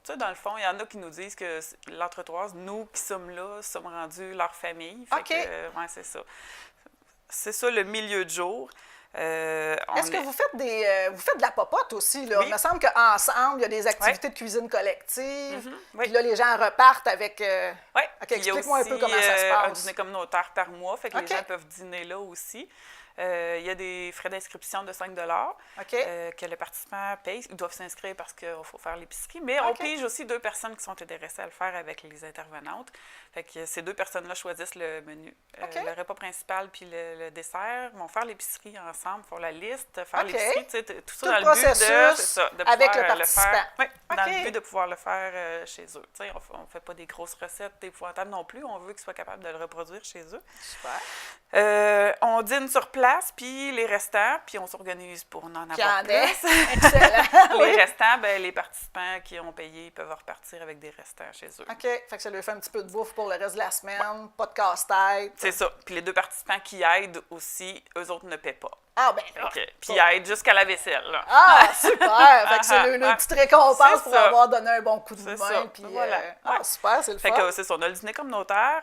Tu sais, dans le fond, il y en a qui nous disent que l'Entretoise, nous qui sommes là, sommes rendus leur famille. Fait que, c'est ça. C'est ça le milieu de jour. Est-ce que vous faites de la popote aussi? Là? Oui. Il me semble qu'ensemble, il y a des activités de cuisine collective. Puis là, les gens repartent avec... Oui. Explique-moi un peu comment ça se passe. Un dîner communautaire par mois. Fait que les gens peuvent dîner là aussi. Il y a des frais d'inscription de 5 que le participant paye. Ils doivent s'inscrire parce qu'il faut faire l'épicerie. Mais on pige aussi 2 personnes qui sont intéressées à le faire avec les intervenantes. Fait que ces 2 personnes-là choisissent le menu. Le repas principal puis le dessert vont faire l'épicerie ensemble, faire la liste, faire l'épicerie, tout ça dans le but de avec pouvoir le faire. Oui, dans le but de pouvoir le faire chez eux. On ne fait pas des grosses recettes épouvantables non plus. On veut qu'ils soient capables de le reproduire chez eux. Super. On dîne sur place, puis les restants, puis on s'organise pour en avoir plus. Excellent. Les restants, ben, les participants qui ont payé peuvent repartir avec des restants chez eux. OK. Fait que ça leur fait un petit peu de bouffe pour le reste de la semaine, pas de casse-tête. C'est ça. Puis les 2 participants qui aident aussi, eux autres ne paient pas. Ah, ben puis ils aident jusqu'à la vaisselle. Là. Ah, super! Fait que c'est une petite récompense pour avoir donné un bon coup de main. Puis, voilà. Super, c'est le fun. Fait que c'est ça. On a le dîner communautaire.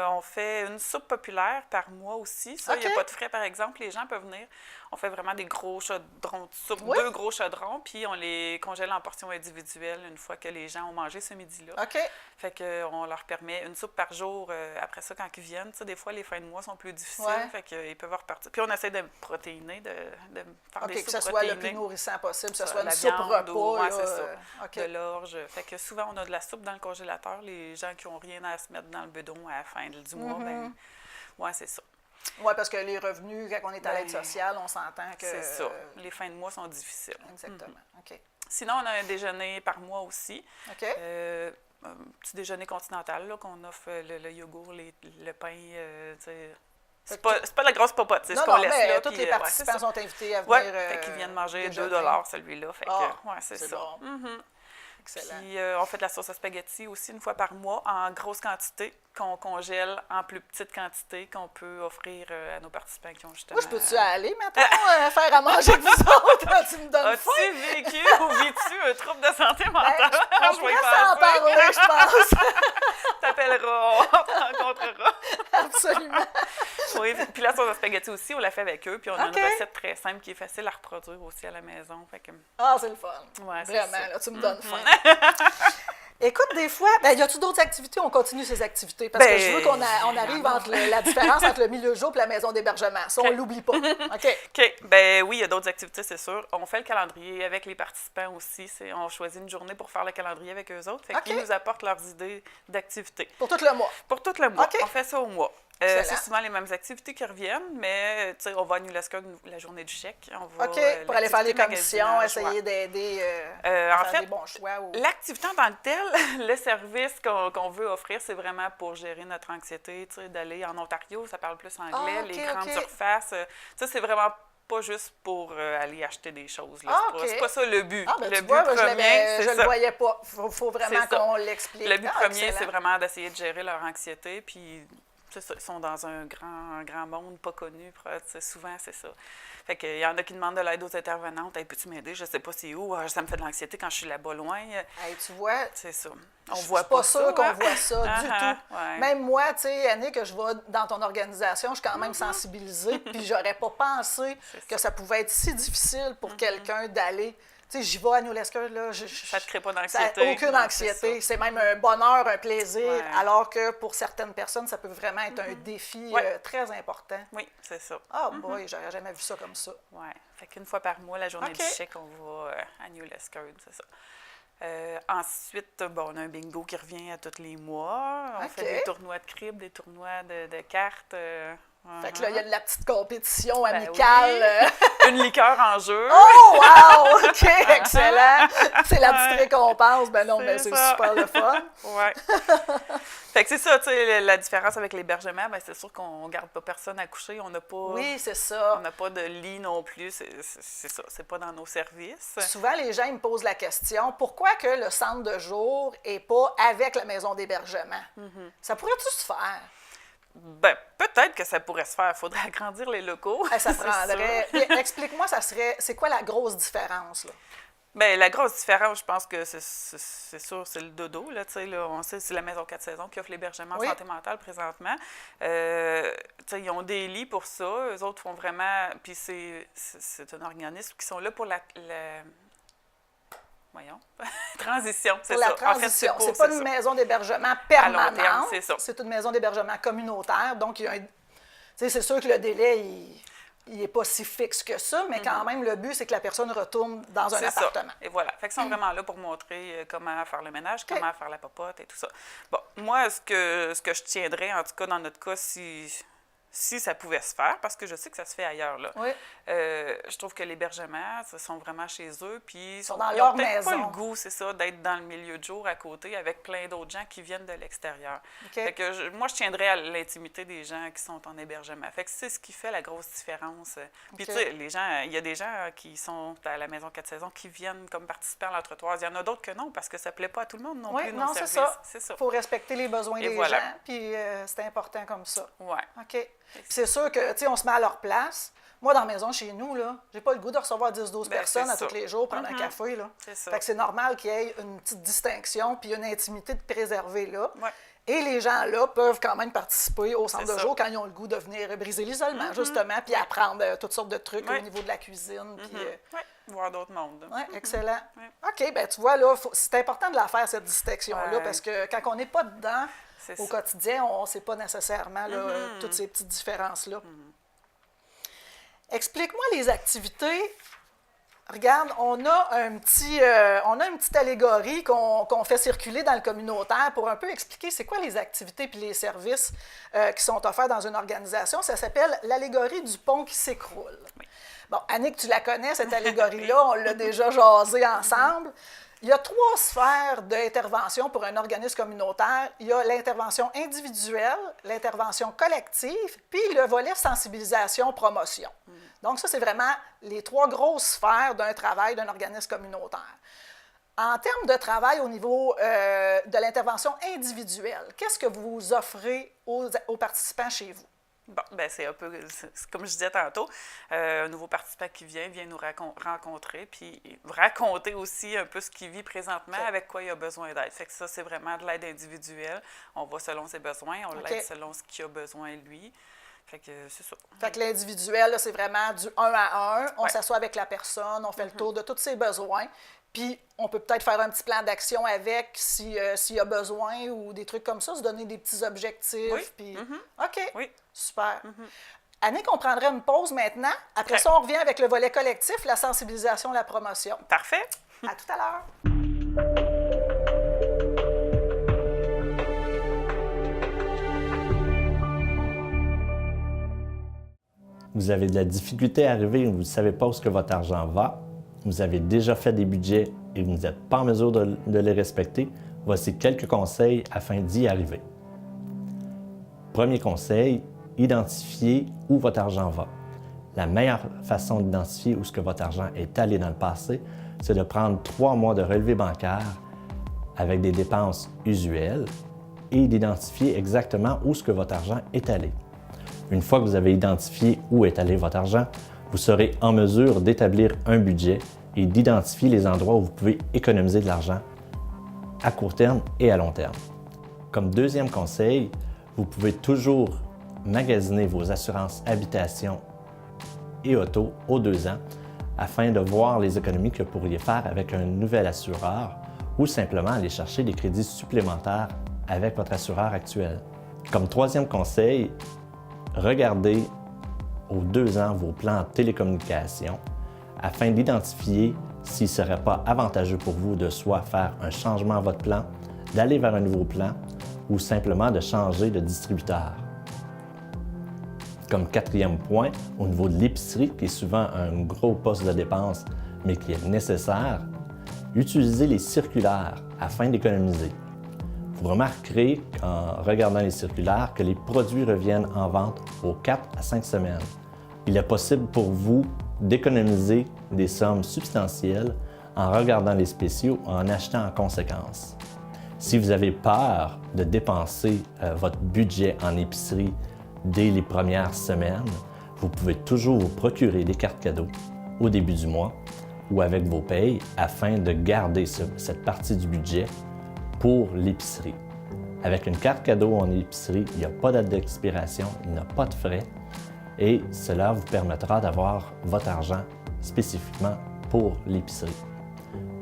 On fait une soupe populaire par mois aussi. Ça, il n'y a pas de frais, par exemple. Les gens peuvent venir. On fait vraiment des gros chaudrons de soupe, 2 gros chaudrons, puis on les congèle en portions individuelles une fois que les gens ont mangé ce midi-là. OK. Fait qu'on leur permet une soupe par jour après ça quand ils viennent. Tu sais, des fois, les fins de mois sont plus difficiles, fait qu'ils peuvent repartir. Puis on essaie de protéiner, de faire des soupes que ce soit protéinées. le plus nourrissant possible, que ce soit une la soupe viande, repas. c'est ça. De l'orge. Fait que souvent, on a de la soupe dans le congélateur. Les gens qui n'ont rien à se mettre dans le bedon à la fin du mois, ben, c'est ça. Oui, parce que les revenus, quand on est à l'aide sociale, on s'entend que... C'est ça. Les fins de mois sont difficiles. Exactement. OK. Sinon, on a un déjeuner par mois aussi. OK. Un petit déjeuner continental, là, qu'on offre le yogourt, le pain, c'est pas de la grosse popote, c'est ce qu'on laisse là. Tous les participants sont invités à venir fait qu'ils viennent manger déjeuner. 2 celui-là. Fait que, c'est ça. Bon. Excellent. Puis, on fait de la sauce à spaghetti aussi une fois par mois en grosse quantité, qu'on congèle en plus petite quantité, qu'on peut offrir à nos participants qui ont justement... Moi, je peux-tu aller maintenant faire à manger avec vous autres? Tu me donnes faim? As-tu vécu ou vis-tu un trouble de santé mentale? On pourrait s'en parler, je pense. T'appelleras, on te rencontrera. Absolument. Oui, puis la sauce à spaghetti aussi, on l'a fait avec eux, puis on a une recette très simple qui est facile à reproduire aussi à la maison. Fait que... Ah, c'est le fun. Ouais, vraiment, là, tu me donnes faim. Écoute, des fois, y a-tu d'autres activités? On continue ces activités parce que je veux qu'on arrive entre la différence entre le milieu de jour et la maison d'hébergement. Ça, on ne l'oublie pas. OK. Ben oui, il y a d'autres activités, c'est sûr. On fait le calendrier avec les participants aussi. On choisit une journée pour faire le calendrier avec eux autres. Fait qu'ils nous apportent leurs idées d'activités. Pour tout le mois? Pour tout le mois. Okay. On fait ça au mois. C'est souvent les mêmes activités qui reviennent, mais on va à New Lascaux la journée du chèque. On va, pour aller faire les commissions, essayer d'aider à faire des bons choix. L'activité en tant que telle, le service qu'on veut offrir, c'est vraiment pour gérer notre anxiété, d'aller en Ontario, ça parle plus anglais, les grandes surfaces. C'est vraiment pas juste pour aller acheter des choses. Là. C'est pas ça le but. Le but premier, je ne le voyais pas. Il faut vraiment qu'on l'explique. Le but premier, c'est vraiment d'essayer de gérer leur anxiété, puis C'est ça, ils sont dans un grand monde pas connu. Souvent, c'est ça. Fait qu'il y en a qui demandent de l'aide aux intervenantes. Hey, peux-tu m'aider? Je sais pas c'est où. Ah, ça me fait de l'anxiété quand je suis là-bas loin. Hey, tu vois, c'est ça. Je suis pas sûre qu'on voit ça du tout. Ouais. Même moi, tu sais, Annick, que je vais dans ton organisation, je suis quand même sensibilisée, puis j'aurais pas pensé que ça pouvait être si difficile pour quelqu'un d'aller. Tu sais, j'y vais à New Lescure, là. Ça ne te crée pas d'anxiété. Aucune anxiété. C'est même un bonheur, un plaisir, alors que pour certaines personnes, ça peut vraiment être un défi très important. Oui, c'est ça. Ah, boy, j'aurais jamais vu ça comme ça. Oui. Fait qu'une fois par mois, la journée du chèque, on va à New Lescure, c'est ça. Ensuite, on a un bingo qui revient à tous les mois. On fait des tournois de cribs, des tournois de cartes. Fait que là, il y a de la petite compétition amicale. Oui. Une liqueur en jeu. Oh, wow! OK, excellent. C'est la petite récompense. Ben non, mais c'est super le fun. Oui. Fait que c'est ça, tu sais, la différence avec l'hébergement, ben c'est sûr qu'on ne garde pas personne à coucher. On n'a pas... Oui, c'est ça. On n'a pas de lit non plus. C'est ça, c'est pas dans nos services. Souvent, les gens ils me posent la question, pourquoi que le centre de jour n'est pas avec la maison d'hébergement? Ça pourrait-tu se faire? Ben, peut-être que ça pourrait se faire. Il faudrait agrandir les locaux. Ça prendrait... Explique-moi, c'est quoi la grosse différence, là? Bien, la grosse différence, je pense que c'est sûr, c'est le dodo. Là, là, on sait que c'est la Maison 4 Saisons qui offre l'hébergement en santé mentale présentement. Ils ont des lits pour ça. Eux autres font vraiment... Puis c'est un organisme qui sont là pour la transition, c'est ça. Pour la transition. En fait, c'est pas une maison d'hébergement permanente. C'est ça. C'est une maison d'hébergement communautaire. Donc, il y a c'est sûr que le délai, il n'est pas si fixe que ça, mais quand même, le but, c'est que la personne retourne dans un appartement. Et voilà. Fait qu'ils sont vraiment là pour montrer comment faire le ménage, comment faire la popote et tout ça. Bon, moi, ce que je tiendrais, en tout cas, dans notre cas, si ça pouvait se faire, parce que je sais que ça se fait ailleurs, là. Oui. Je trouve que l'hébergement, ils sont vraiment chez eux, puis ils sont dans ils leur ont peut-être maison. pas le goût, c'est ça, d'être dans le milieu de jour à côté avec plein d'autres gens qui viennent de l'extérieur. Fait que moi, je tiendrais à l'intimité des gens qui sont en hébergement. Fait que c'est ce qui fait la grosse différence. Puis tu sais, les gens, il y a des gens qui sont à la Maison 4 Saisons qui viennent comme participants à l'entretoise. Il y en a d'autres que non, parce que ça ne plaît pas à tout le monde non plus, nos services. C'est ça. Il faut respecter les besoins des gens, puis c'est important comme ça. Oui. OK. C'est sûr que, tu sais, on se met à leur place. Moi, dans la maison, chez nous, là, j'ai pas le goût de recevoir 10-12 personnes à tous les jours, prendre un café, là. C'est ça. Fait que c'est normal qu'il y ait une petite distinction puis une intimité de préserver là. Ouais. Et les gens là peuvent quand même participer au centre de jour quand ils ont le goût de venir briser l'isolement, justement, puis apprendre toutes sortes de trucs au niveau de la cuisine. Puis, voir d'autres mondes. Oui, excellent. OK, bien, tu vois, là, c'est important de la faire, cette distinction-là, parce que quand on n'est pas dedans, au quotidien, on ne sait pas nécessairement là, toutes ces petites différences-là. Explique-moi les activités. Regarde, on a une petite allégorie qu'on fait circuler dans le communautaire pour un peu expliquer c'est quoi les activités puis les services qui sont offerts dans une organisation. Ça s'appelle l'allégorie du pont qui s'écroule. Oui. Bon, Annick, tu la connais, cette allégorie-là, on l'a déjà jasé ensemble. Il y a 3 sphères d'intervention pour un organisme communautaire. Il y a l'intervention individuelle, l'intervention collective, puis le volet sensibilisation-promotion. Donc ça, c'est vraiment les 3 grosses sphères d'un travail d'un organisme communautaire. En termes de travail au niveau de l'intervention individuelle, qu'est-ce que vous offrez aux participants chez vous? Bon, bien, c'est un peu, comme je disais tantôt, un nouveau participant qui vient nous rencontrer, puis raconter aussi un peu ce qu'il vit présentement, avec quoi il a besoin d'aide. Fait que ça, c'est vraiment de l'aide individuelle. On va selon ses besoins, on l'aide selon ce qu'il a besoin lui. Fait que c'est ça. Fait que l'individuel, c'est vraiment du 1 à 1. On s'assoit avec la personne, on fait le tour de tous ses besoins. Puis, on peut peut-être faire un petit plan d'action avec s'il y a besoin ou des trucs comme ça, se donner des petits objectifs. Oui. Puis... OK. Oui. Super. Annick, on prendrait une pause maintenant. Après ça, on revient avec le volet collectif, la sensibilisation, la promotion. Parfait. À tout à l'heure. Vous avez de la difficulté à arriver et vous ne savez pas où est-ce que votre argent va. Vous avez déjà fait des budgets et vous n'êtes pas en mesure de les respecter. Voici quelques conseils afin d'y arriver. Premier conseil, identifiez où votre argent va. La meilleure façon d'identifier où est-ce que votre argent est allé dans le passé, c'est de prendre 3 mois de relevé bancaire avec des dépenses usuelles et d'identifier exactement où ce que votre argent est allé. Une fois que vous avez identifié où est allé votre argent, vous serez en mesure d'établir un budget et d'identifier les endroits où vous pouvez économiser de l'argent à court terme et à long terme. Comme deuxième conseil, vous pouvez toujours magasiner vos assurances habitation et auto aux 2 ans afin de voir les économies que vous pourriez faire avec un nouvel assureur ou simplement aller chercher des crédits supplémentaires avec votre assureur actuel. Comme troisième conseil, regardez aux 2 ans vos plans de télécommunications afin d'identifier s'il ne serait pas avantageux pour vous de soit faire un changement à votre plan, d'aller vers un nouveau plan ou simplement de changer de distributeur. Comme quatrième point, au niveau de l'épicerie, qui est souvent un gros poste de dépense, mais qui est nécessaire, utilisez les circulaires afin d'économiser. Vous remarquerez, en regardant les circulaires, que les produits reviennent en vente aux 4 à 5 semaines. Il est possible pour vous d'économiser des sommes substantielles en regardant les spéciaux ou en achetant en conséquence. Si vous avez peur de dépenser votre budget en épicerie dès les premières semaines, vous pouvez toujours vous procurer des cartes cadeaux au début du mois ou avec vos payes afin de garder cette partie du budget pour l'épicerie. Avec une carte cadeau en épicerie, il n'y a pas de date d'expiration, il n'y a pas de frais et cela vous permettra d'avoir votre argent spécifiquement pour l'épicerie.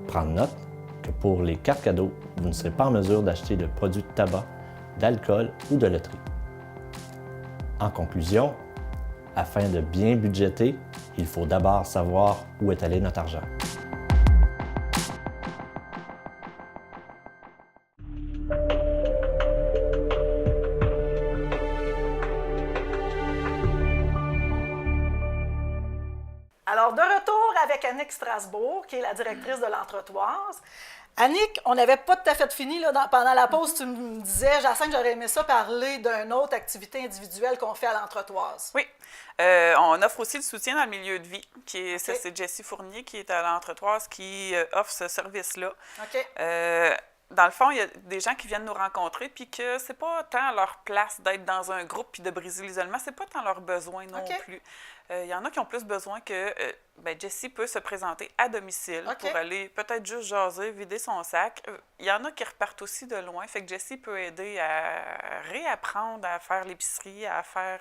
Prendre note que pour les cartes cadeaux, vous ne serez pas en mesure d'acheter de produits de tabac, d'alcool ou de loterie. En conclusion, afin de bien budgéter, il faut d'abord savoir où est allé notre argent. Alors, de retour avec Annick Strasbourg, qui est la directrice de l'Entretoise. Annick, on n'avait pas tout à fait fini là, pendant la pause. Tu me disais, Jacinthe, j'aurais aimé ça parler d'une autre activité individuelle qu'on fait à l'Entretoise. Oui. On offre aussi le soutien dans le milieu de vie. Ça, OK. c'est Jessie Fournier qui est à l'Entretoise qui offre ce service-là. OK. Dans le fond, il y a des gens qui viennent nous rencontrer puis que c'est pas tant leur place d'être dans un groupe puis de briser l'isolement, c'est pas tant leur besoin non OK. plus. Il y en a qui ont plus besoin que Jessie peut se présenter à domicile OK. pour aller peut-être juste jaser, vider son sac. Il y en a qui repartent aussi de loin, fait que Jessie peut aider à réapprendre à faire l'épicerie, à faire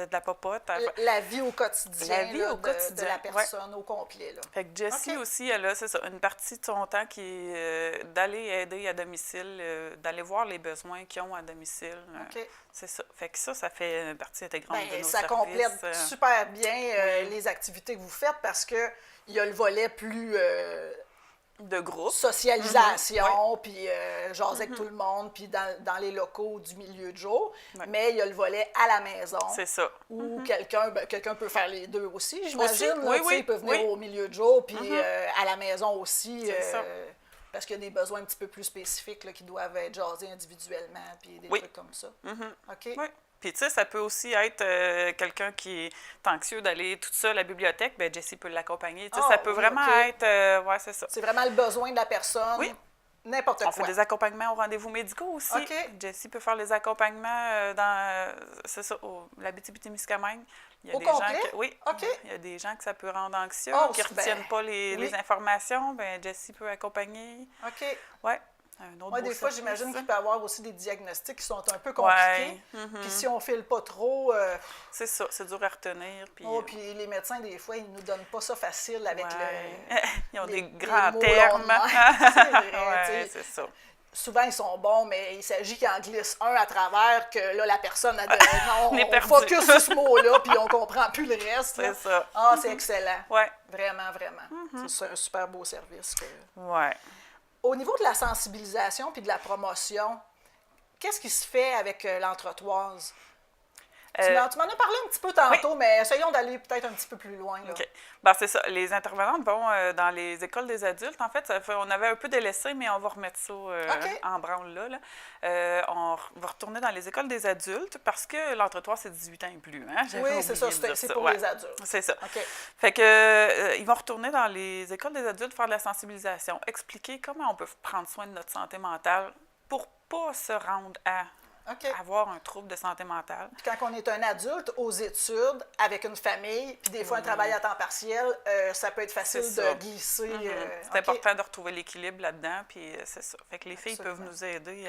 de la popote. La vie au quotidien, La vie là, au quotidien, de la personne au complet. Là. Fait que Jessie OK. aussi, elle a, c'est ça, une partie de son temps qui est d'aller aider à domicile, d'aller voir les besoins qu'ils ont à domicile. OK. C'est ça. Fait que ça fait partie intégrante de nos Ça services. complète super bien les activités que vous faites parce qu'il y a le volet plus de groupe. socialisation, puis jaser avec tout le monde, puis dans les locaux du milieu de jour. Ouais. Mais il y a le volet à la maison. C'est ça. Où quelqu'un peut faire les deux aussi, j'imagine. Aussi, Là, oui, tu sais, oui, il peut venir oui. au milieu de jour, puis à la maison aussi. C'est ça. Parce qu'il y a des besoins un petit peu plus spécifiques là, qui doivent être jasés individuellement, puis des Oui. trucs comme ça. OK? Oui. Puis, tu sais, ça peut aussi être quelqu'un qui est anxieux d'aller tout seul à la bibliothèque. Bien, Jessie peut l'accompagner. Tu sais, ça peut vraiment être... ouais, c'est ça. C'est vraiment le besoin de la personne. Oui. N'importe quoi. On fait des accompagnements aux rendez-vous médicaux aussi. OK. Jessie peut faire les accompagnements dans, c'est ça, l'Abitibi-Témiscamingue. Il y a Au des complet? gens oui. OK. Il y a des gens que ça peut rendre anxieux, Oh, qui ne retiennent pas les informations. Bien, Jessie peut accompagner. OK. Oui. Un autre Moi, beau des fois, service. j'imagine qu'il peut y avoir aussi des diagnostics qui sont un peu compliqués. Puis si on ne file pas trop... C'est ça, c'est dur à retenir. Puis, puis les médecins, des fois, ils ne nous donnent pas ça facile avec Ils ont les des grands mots termes. longs de même. C'est vrai, tu Ouais, sais. c'est ça. Souvent, ils sont bons, mais il s'agit qu'ils en glissent un à travers, que là, la personne a On est on perdu. focus sur ce mot-là, puis on ne comprend plus le reste. là. C'est ça. Ah, c'est excellent. Oui. Vraiment, vraiment. C'est un super beau service. Oui. Au niveau de la sensibilisation puis de la promotion, qu'est-ce qui se fait avec l'Entretoise? Tu m'en as parlé un petit peu tantôt, mais essayons d'aller peut-être un petit peu plus loin. Là. OK. Ben, c'est ça. Les intervenantes vont dans les écoles des adultes. En fait, on avait un peu délaissé, mais on va remettre ça en branle là. On va retourner dans les écoles des adultes parce que l'Entretoise, c'est 18 ans et plus. Hein? Oui, c'est ça. oublié de dire C'est pour les adultes. C'est ça. OK. Fait que ils vont retourner dans les écoles des adultes, faire de la sensibilisation, expliquer comment on peut prendre soin de notre santé mentale pour pas se rendre à OK. avoir un trouble de santé mentale. Puis quand on est un adulte aux études, avec une famille, puis des fois un travail à temps partiel, ça peut être facile C'est ça. de glisser. C'est OK. important de retrouver l'équilibre là-dedans, puis c'est ça. Fait que les filles Absolument. peuvent nous aider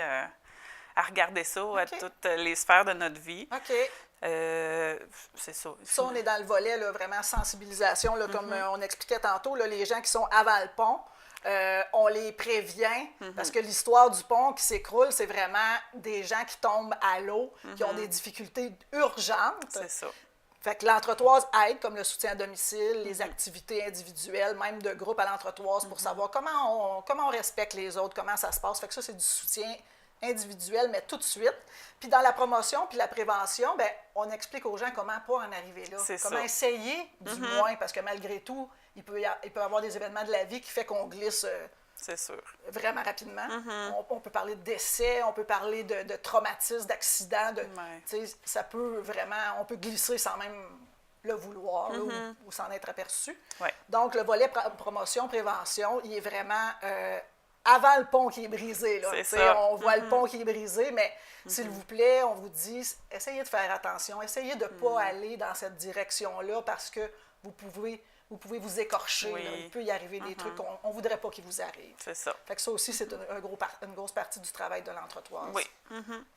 à regarder ça à OK. toutes les sphères de notre vie. OK. C'est ça. Ça, on est dans le volet, là, vraiment sensibilisation, là, comme Mm-hmm. on expliquait tantôt, là, les gens qui sont avant le pont, on les prévient, Mm-hmm. parce que l'histoire du pont qui s'écroule, c'est vraiment des gens qui tombent à l'eau, qui ont des difficultés urgentes. Mm-hmm. C'est ça. Fait que l'entretoise aide, comme le soutien à domicile, les activités individuelles, même de groupe à l'entretoise, pour savoir comment on respecte les autres, comment ça se passe. Fait que ça, c'est du soutien individuel, mais tout de suite. Puis dans la promotion puis la prévention, bien, on explique aux gens comment pas en arriver là. C'est Comment ça. essayer, du moins, parce que malgré tout, il peut y avoir des événements de la vie qui fait qu'on glisse C'est sûr. vraiment rapidement. On peut parler de décès, on peut parler de traumatisme, d'accident. Ouais. Tu sais, ça peut vraiment... On peut glisser sans même le vouloir là, ou s'en être aperçu. Ouais. Donc, le volet promotion, prévention, il est vraiment avant le pont qui est brisé. Là. C'est Tu sais, ça. on voit le pont qui est brisé, mais s'il vous plaît, on vous dit, essayez de faire attention, essayez de ne pas aller dans cette direction-là parce que vous pouvez vous écorcher. Oui. Là. Il peut y arriver des trucs qu'on ne voudrait pas qu'ils vous arrivent. C'est ça. Fait que ça aussi, c'est une grosse partie du travail de l'entretoise. Oui.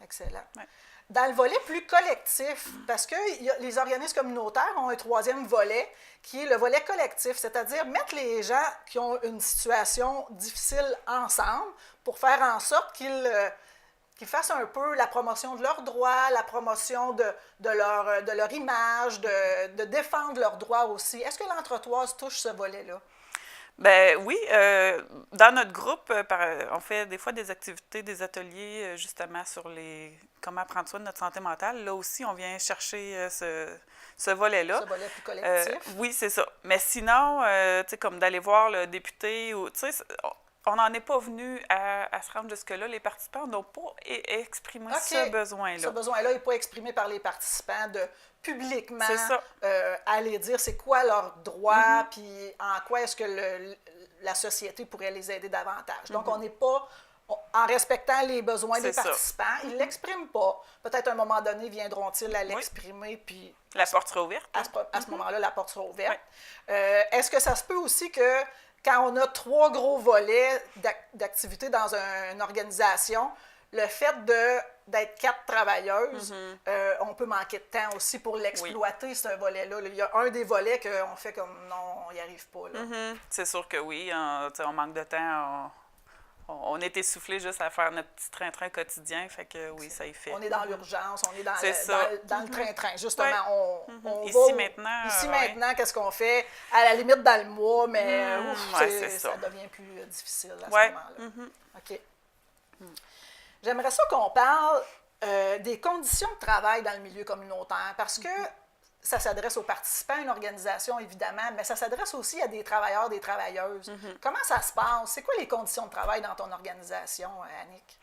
Excellent. Ouais. Dans le volet plus collectif, parce que les organismes communautaires ont un troisième volet qui est le volet collectif, c'est-à-dire mettre les gens qui ont une situation difficile ensemble pour faire en sorte qu'ils fassent un peu la promotion de leurs droits, la promotion de leur image, de défendre leurs droits aussi. Est-ce que l'entretoise touche ce volet-là? Ben oui, dans notre groupe, on fait des fois des activités, des ateliers justement sur comment prendre soin de notre santé mentale. Là aussi, on vient chercher ce volet-là. Ce volet plus collectif. Oui, c'est ça. Mais sinon, tu sais, comme d'aller voir le député, ou tu sais, on n'en est pas venu à se rendre jusque-là. Les participants n'ont pas exprimé ce besoin-là. Ce besoin-là n'est pas exprimé par les participants de publiquement C'est ça. aller dire c'est quoi leurs droits, puis en quoi est-ce que la société pourrait les aider davantage. Donc, on n'est pas, en respectant les besoins des C'est ça. participants, ils ne l'expriment pas. Peut-être à un moment donné, viendront-ils à l'exprimer, puis La porte sera ouverte. à ce moment-là, la porte sera ouverte. Est-ce que ça se peut aussi que quand on a 3 gros volets d'activités dans une organisation, le fait d'être 4 travailleuses, on peut manquer de temps aussi pour l'exploiter, ce volet-là. Il y a un des volets qu'on fait comme non, on n'y arrive pas. Là. C'est sûr que oui, on manque de temps. On est essoufflé juste à faire notre petit train-train quotidien, fait que oui, ça y fait. On est dans l'urgence, on est dans, C'est ça. dans le train-train. Justement, on Ici, va... maintenant, Ici, ouais. maintenant, qu'est-ce qu'on fait? À la limite, dans le mois, mais c'est ça ça. devient plus difficile à ce Ouais. moment-là. OK. J'aimerais ça qu'on parle des conditions de travail dans le milieu communautaire, parce que ça s'adresse aux participants, à une organisation, évidemment, mais ça s'adresse aussi à des travailleurs, des travailleuses. Comment ça se passe? C'est quoi les conditions de travail dans ton organisation, Annick?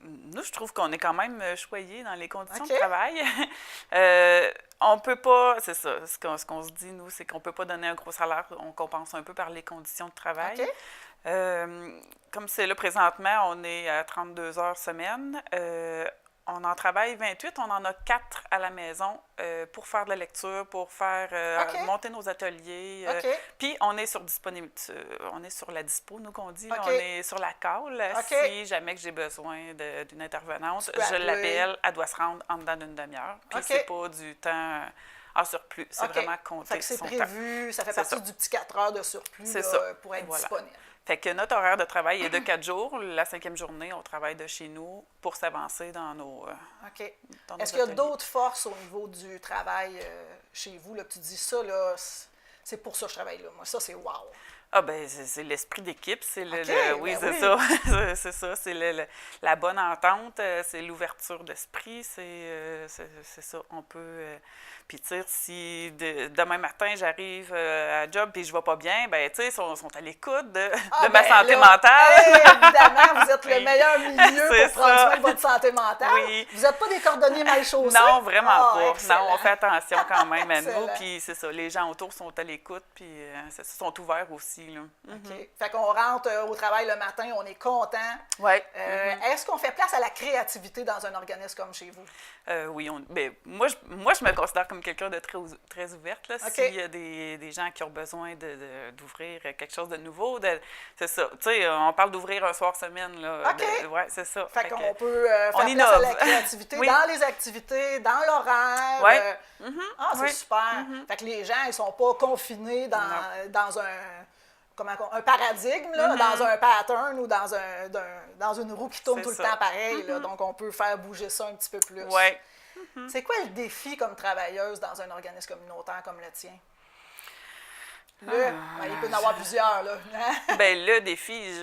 Nous, je trouve qu'on est quand même choyés dans les conditions OK. de travail. On peut pas, c'est ça, ce qu'on se dit, nous, c'est qu'on peut pas donner un gros salaire, on compense un peu par les conditions de travail. OK. Comme c'est là, présentement, on est à 32 heures semaine. On en travaille 28, on en a 4 à la maison pour faire de la lecture, pour faire OK. monter nos ateliers. OK. Puis on est sur on est sur la dispo, nous qu'on dit. Là. OK. On est sur la call. OK. Si jamais que j'ai besoin d'une intervenante, peux je appeler. l'appelle, elle doit se rendre en dedans d'une demi-heure. Puis OK. c'est pas du temps en surplus, c'est OK. vraiment compté Fait que c'est son prévu, ça fait C'est partie ça. du petit 4 heures de surplus C'est là, ça. pour être Voilà. disponible. temps. Fait que notre horaire de travail est de 4 jours. La 5e journée, on travaille de chez nous pour s'avancer dans nos OK. dans nos Est-ce qu'il y a ateliers. d'autres forces au niveau du travail chez vous, là, que tu dis ça, là, c'est pour ça que je travaille là. Moi, ça, c'est wow. Ah ben c'est l'esprit d'équipe, c'est OK, oui, ben c'est oui. ça. C'est ça, c'est la bonne entente, c'est l'ouverture d'esprit, c'est ça. On peut puis tu sais, si demain matin j'arrive à job puis je vais pas bien, ben tu sais, sont à l'écoute de ma ben santé là, mentale. Évidemment, vous êtes le Oui. meilleur milieu C'est pour prendre ça. soin de votre santé mentale. Oui. Vous n'êtes pas des cordonniers mal chaussés? Non, vraiment Ah, pas. excellent. Non, on fait attention quand même à nous. Excellent. Puis c'est ça, les gens autour sont à l'écoute, puis sont ouverts aussi aussi. Là. OK. Fait qu'on rentre au travail le matin, on est content. Oui. Est-ce qu'on fait place à la créativité dans un organisme comme chez vous? Oui, moi, je me considère comme quelqu'un de très ouverte. Là. OK. S'il y a des gens qui ont besoin d'ouvrir quelque chose de nouveau, c'est ça. Tu sais, on parle d'ouvrir un soir semaine. Là, OK. Oui, c'est ça. Fait qu'on peut faire on place innove. à la créativité Oui. dans les activités, dans l'horaire. Ouais. C'est Oui. super. Fait que les gens, ils sont pas confinés dans un paradigme, là, dans un pattern ou dans une roue qui tourne C'est tout le ça. temps pareil. Là, donc, on peut faire bouger ça un petit peu plus. Oui. C'est quoi le défi comme travailleuse dans un organisme communautaire comme le tien? Il peut y en avoir plusieurs, là. Bien, le défi,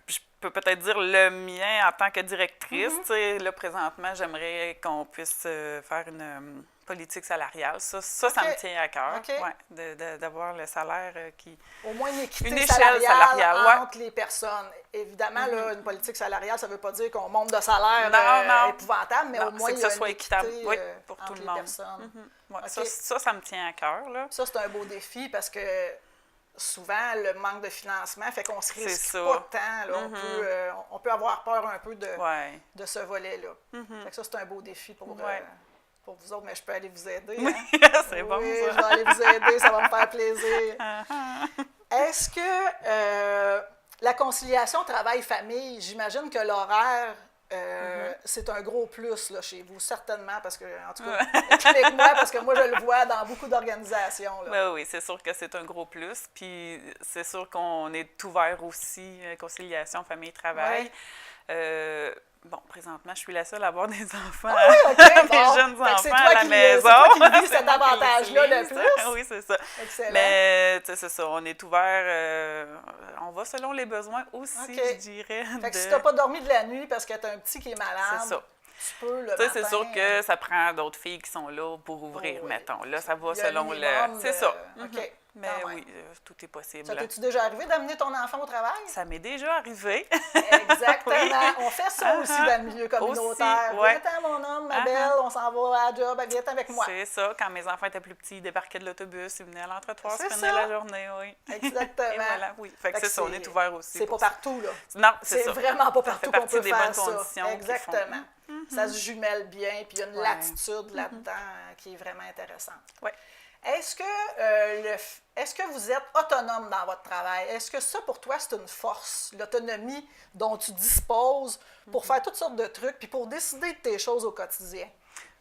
je peux peut-être dire le mien en tant que directrice. Tu sais, là, présentement, j'aimerais qu'on puisse faire une politique salariale. Ça me tient à cœur. OK. Ouais, d'avoir le salaire qui... Au moins une équité Une échelle salariale, ouais. entre les personnes. Évidemment, là, une politique salariale, ça ne veut pas dire qu'on monte de salaire Non. épouvantable, mais Non, au moins c'est il que y a ce soit une équitable, équité, oui, pour entre tout le les monde. personnes. Ouais, OK. ça me tient à cœur. Là. Ça, c'est un beau défi parce que souvent, le manque de financement fait qu'on se risque ça. pas tant. Là. On peut avoir peur un peu Ouais. de ce volet-là. Fait que ça, c'est un beau défi pour vous autres, mais je peux aller vous aider. Oui, hein? c'est bon, Oui, ça. je vais aller vous aider, ça va me faire plaisir. Est-ce que la conciliation travail-famille, j'imagine que l'horaire, c'est un gros plus là, chez vous, certainement, parce que, en tout cas, explique-moi, parce que moi, je le vois dans beaucoup d'organisations. Là. Oui, c'est sûr que c'est un gros plus. Puis c'est sûr qu'on est ouvert aussi, conciliation famille-travail. Bon, présentement, je suis la seule à avoir des enfants, des jeunes enfants à la maison. C'est toi qui vis C'est cet moi qui avantage-là le l'utilise. plus. Oui, c'est ça. Excellent. Mais, tu sais, c'est ça, on est ouvert, on va selon les besoins aussi, OK. je dirais. Fait que si tu n'as pas dormi de la nuit parce que tu as un petit qui est malade, C'est ça. tu peux le Tu sais, matin... c'est sûr que ça prend d'autres filles qui sont là pour ouvrir, oui. mettons. Là, ça va Il y a un selon minimum C'est ça. OK. Mais quand même. oui, tout est possible. Ça t'es-tu déjà arrivé d'amener ton enfant au travail? Ça m'est déjà arrivé. Exactement. Oui. On fait ça aussi dans le milieu communautaire. Aussi, ouais. Viens-t'en, mon homme, ma belle, on s'en va à la job, viens-t'en avec moi. C'est ça. Quand mes enfants étaient plus petits, ils débarquaient de l'autobus, ils venaient à l'entretoir, C'est se prenaient ça. la journée, oui. Exactement. Et voilà, oui. Fait que c'est ça, on est ouvert aussi. C'est pas pour ça. partout, là. Non, c'est C'est ça. vraiment pas Ça partout fait qu'on partie peut des faire bonnes ça. conditions qu'ils Exactement. font. Ça se jumelle bien, puis il y a une Ouais. latitude là-dedans qui est vraiment intéressante. Oui. Est-ce que vous êtes autonome dans votre travail? Est-ce que ça, pour toi, c'est une force, l'autonomie dont tu disposes pour faire toutes sortes de trucs, puis pour décider de tes choses au quotidien?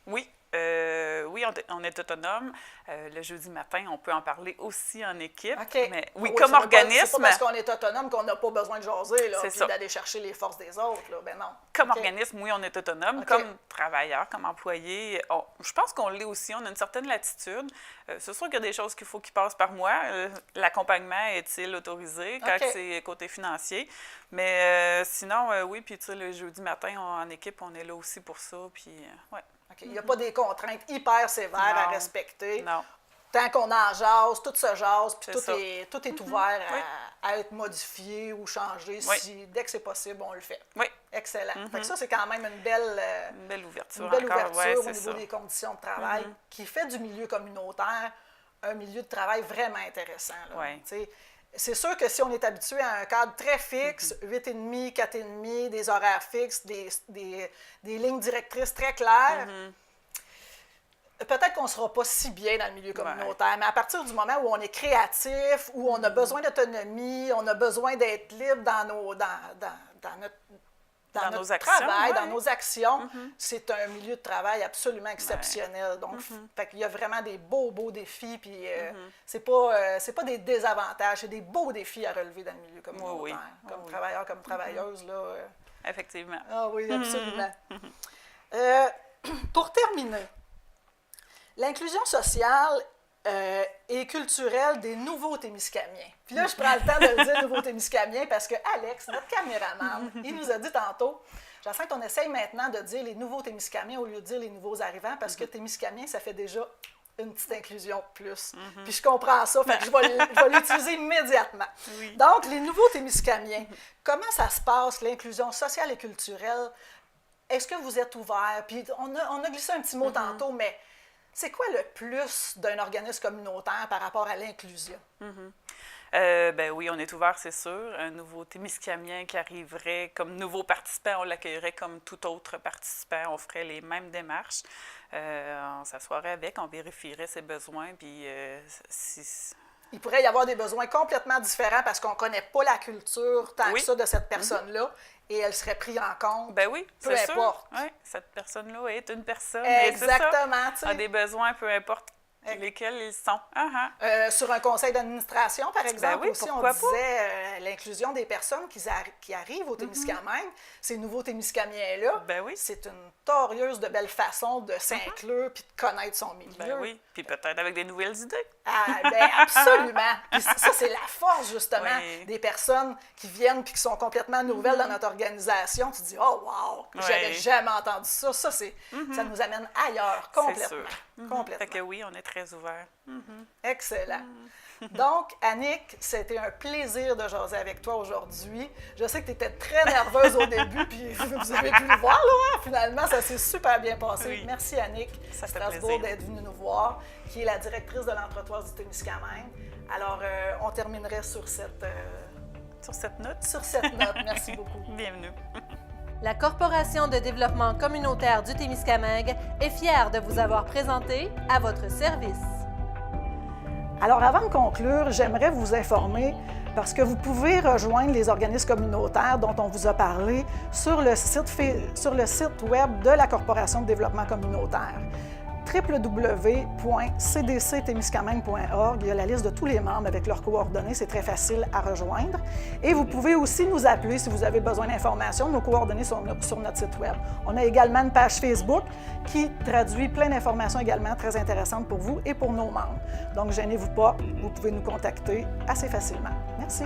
Oui. Oui, on est autonome. Le jeudi matin, on peut en parler aussi en équipe. OK. Mais oui, Oui, comme c'est pas organisme. parce qu'on est autonome qu'on n'a pas besoin de jaser, là, C'est puis ça. d'aller chercher les forces des autres. Là. Ben non. Comme OK. organisme, oui, on est autonome. OK. Comme travailleur, comme employé, je pense qu'on l'est aussi. On a une certaine latitude. C'est sûr qu'il y a des choses qu'il faut qu'ils passent par moi. L'accompagnement est-il autorisé quand OK. c'est côté financier? Mais sinon, oui, puis tu sais, le jeudi matin, en équipe, on est là aussi pour ça. Puis, ouais. OK. Il n'y a pas des contraintes hyper sévères à Non. respecter. Non. Tant qu'on en jase, tout se jase, puis C'est ça. tout est ouvert Oui. à être modifié ou changé. Oui. Dès que c'est possible, on le fait. Oui, Excellent. Fait que ça, c'est quand même une belle ouverture. une belle encore. ouverture Ouais, au c'est niveau ça. des conditions de travail qui fait du milieu communautaire un milieu de travail vraiment intéressant. Là. Ouais. Tu sais, c'est sûr que si on est habitué à un cadre très fixe, 8,5, 4,5, des horaires fixes, des lignes directrices très claires, peut-être qu'on ne sera pas si bien dans le milieu communautaire, mais à partir du moment où on est créatif, où on a besoin d'autonomie, on a besoin d'être libre dans notre actions, travail, ouais. dans nos actions, c'est un milieu de travail absolument exceptionnel. Donc, fait qu'il y a vraiment des beaux défis, puis c'est pas des désavantages, c'est des beaux défis à relever dans le milieu communautaire. Comme travailleur, comme travailleuse, là. Effectivement. Ah oui, absolument. Pour terminer, l'inclusion sociale et culturelle des nouveaux Témiscamiens. Puis là, je prends le temps de le dire, nouveaux Témiscamiens, parce que Alex, notre caméraman, il nous a dit tantôt, j'essaie qu'on essaye maintenant de dire les nouveaux Témiscamiens au lieu de dire les nouveaux arrivants, parce que Témiscamien, ça fait déjà une petite inclusion de plus. Puis je comprends ça, fait que je vais l'utiliser immédiatement. Oui. Donc, les nouveaux Témiscamiens, comment ça se passe, l'inclusion sociale et culturelle? Est-ce que vous êtes ouverts? Puis on a glissé un petit mot tantôt, mais c'est quoi le plus d'un organisme communautaire par rapport à l'inclusion? Ben oui, on est ouvert, c'est sûr. Un nouveau Témiscamien qui arriverait comme nouveau participant, on l'accueillerait comme tout autre participant. On ferait les mêmes démarches. On s'assoirait avec, on vérifierait ses besoins, puis Il pourrait y avoir des besoins complètement différents parce qu'on ne connaît pas la culture tant que ça de cette personne-là et elle serait prise en compte. Ben oui, peu importe. Oui, cette personne-là est une personne. Exactement. Et a des besoins, peu importe lesquels ils sont. Sur un conseil d'administration, par exemple, oui, aussi, on pourquoi disait l'inclusion des personnes qui arrivent au Témiscamingue, ces nouveaux Témiscamiens-là, ben oui. c'est une torieuse de belle façon de s'inclure puis de connaître son milieu. Ben oui, puis peut-être avec des nouvelles idées. Ah, ben absolument. Puis ça, c'est la force, justement, des personnes qui viennent puis qui sont complètement nouvelles dans notre organisation. Tu te dis, oh, wow, j'avais jamais entendu ça. Ça, ça nous amène ailleurs, complètement. C'est sûr. Complètement. Fait que oui, on est très ouverts. Excellent. Donc, Annick, c'était un plaisir de jaser avec toi aujourd'hui. Je sais que tu étais très nerveuse au début, puis vous avez pu le voir, là, finalement, ça s'est super bien passé. Oui. Merci, Annick Strasbourg, d'être venue nous voir, qui est la directrice de l'Entretoise du Témiscamingue. Alors, on terminerait sur cette... Sur cette note. Sur cette note. Merci beaucoup. Bienvenue. La Corporation de développement communautaire du Témiscamingue est fière de vous avoir présenté à votre service. Alors, avant de conclure, j'aimerais vous informer parce que vous pouvez rejoindre les organismes communautaires dont on vous a parlé sur le site web de la Corporation de développement communautaire. www.cdctémiscamingue.org. Il y a la liste de tous les membres avec leurs coordonnées. C'est très facile à rejoindre. Et vous pouvez aussi nous appeler si vous avez besoin d'informations. Nos coordonnées sont sur notre site web. On a également une page Facebook qui traduit plein d'informations également très intéressantes pour vous et pour nos membres. Donc, gênez-vous pas, vous pouvez nous contacter assez facilement. Merci.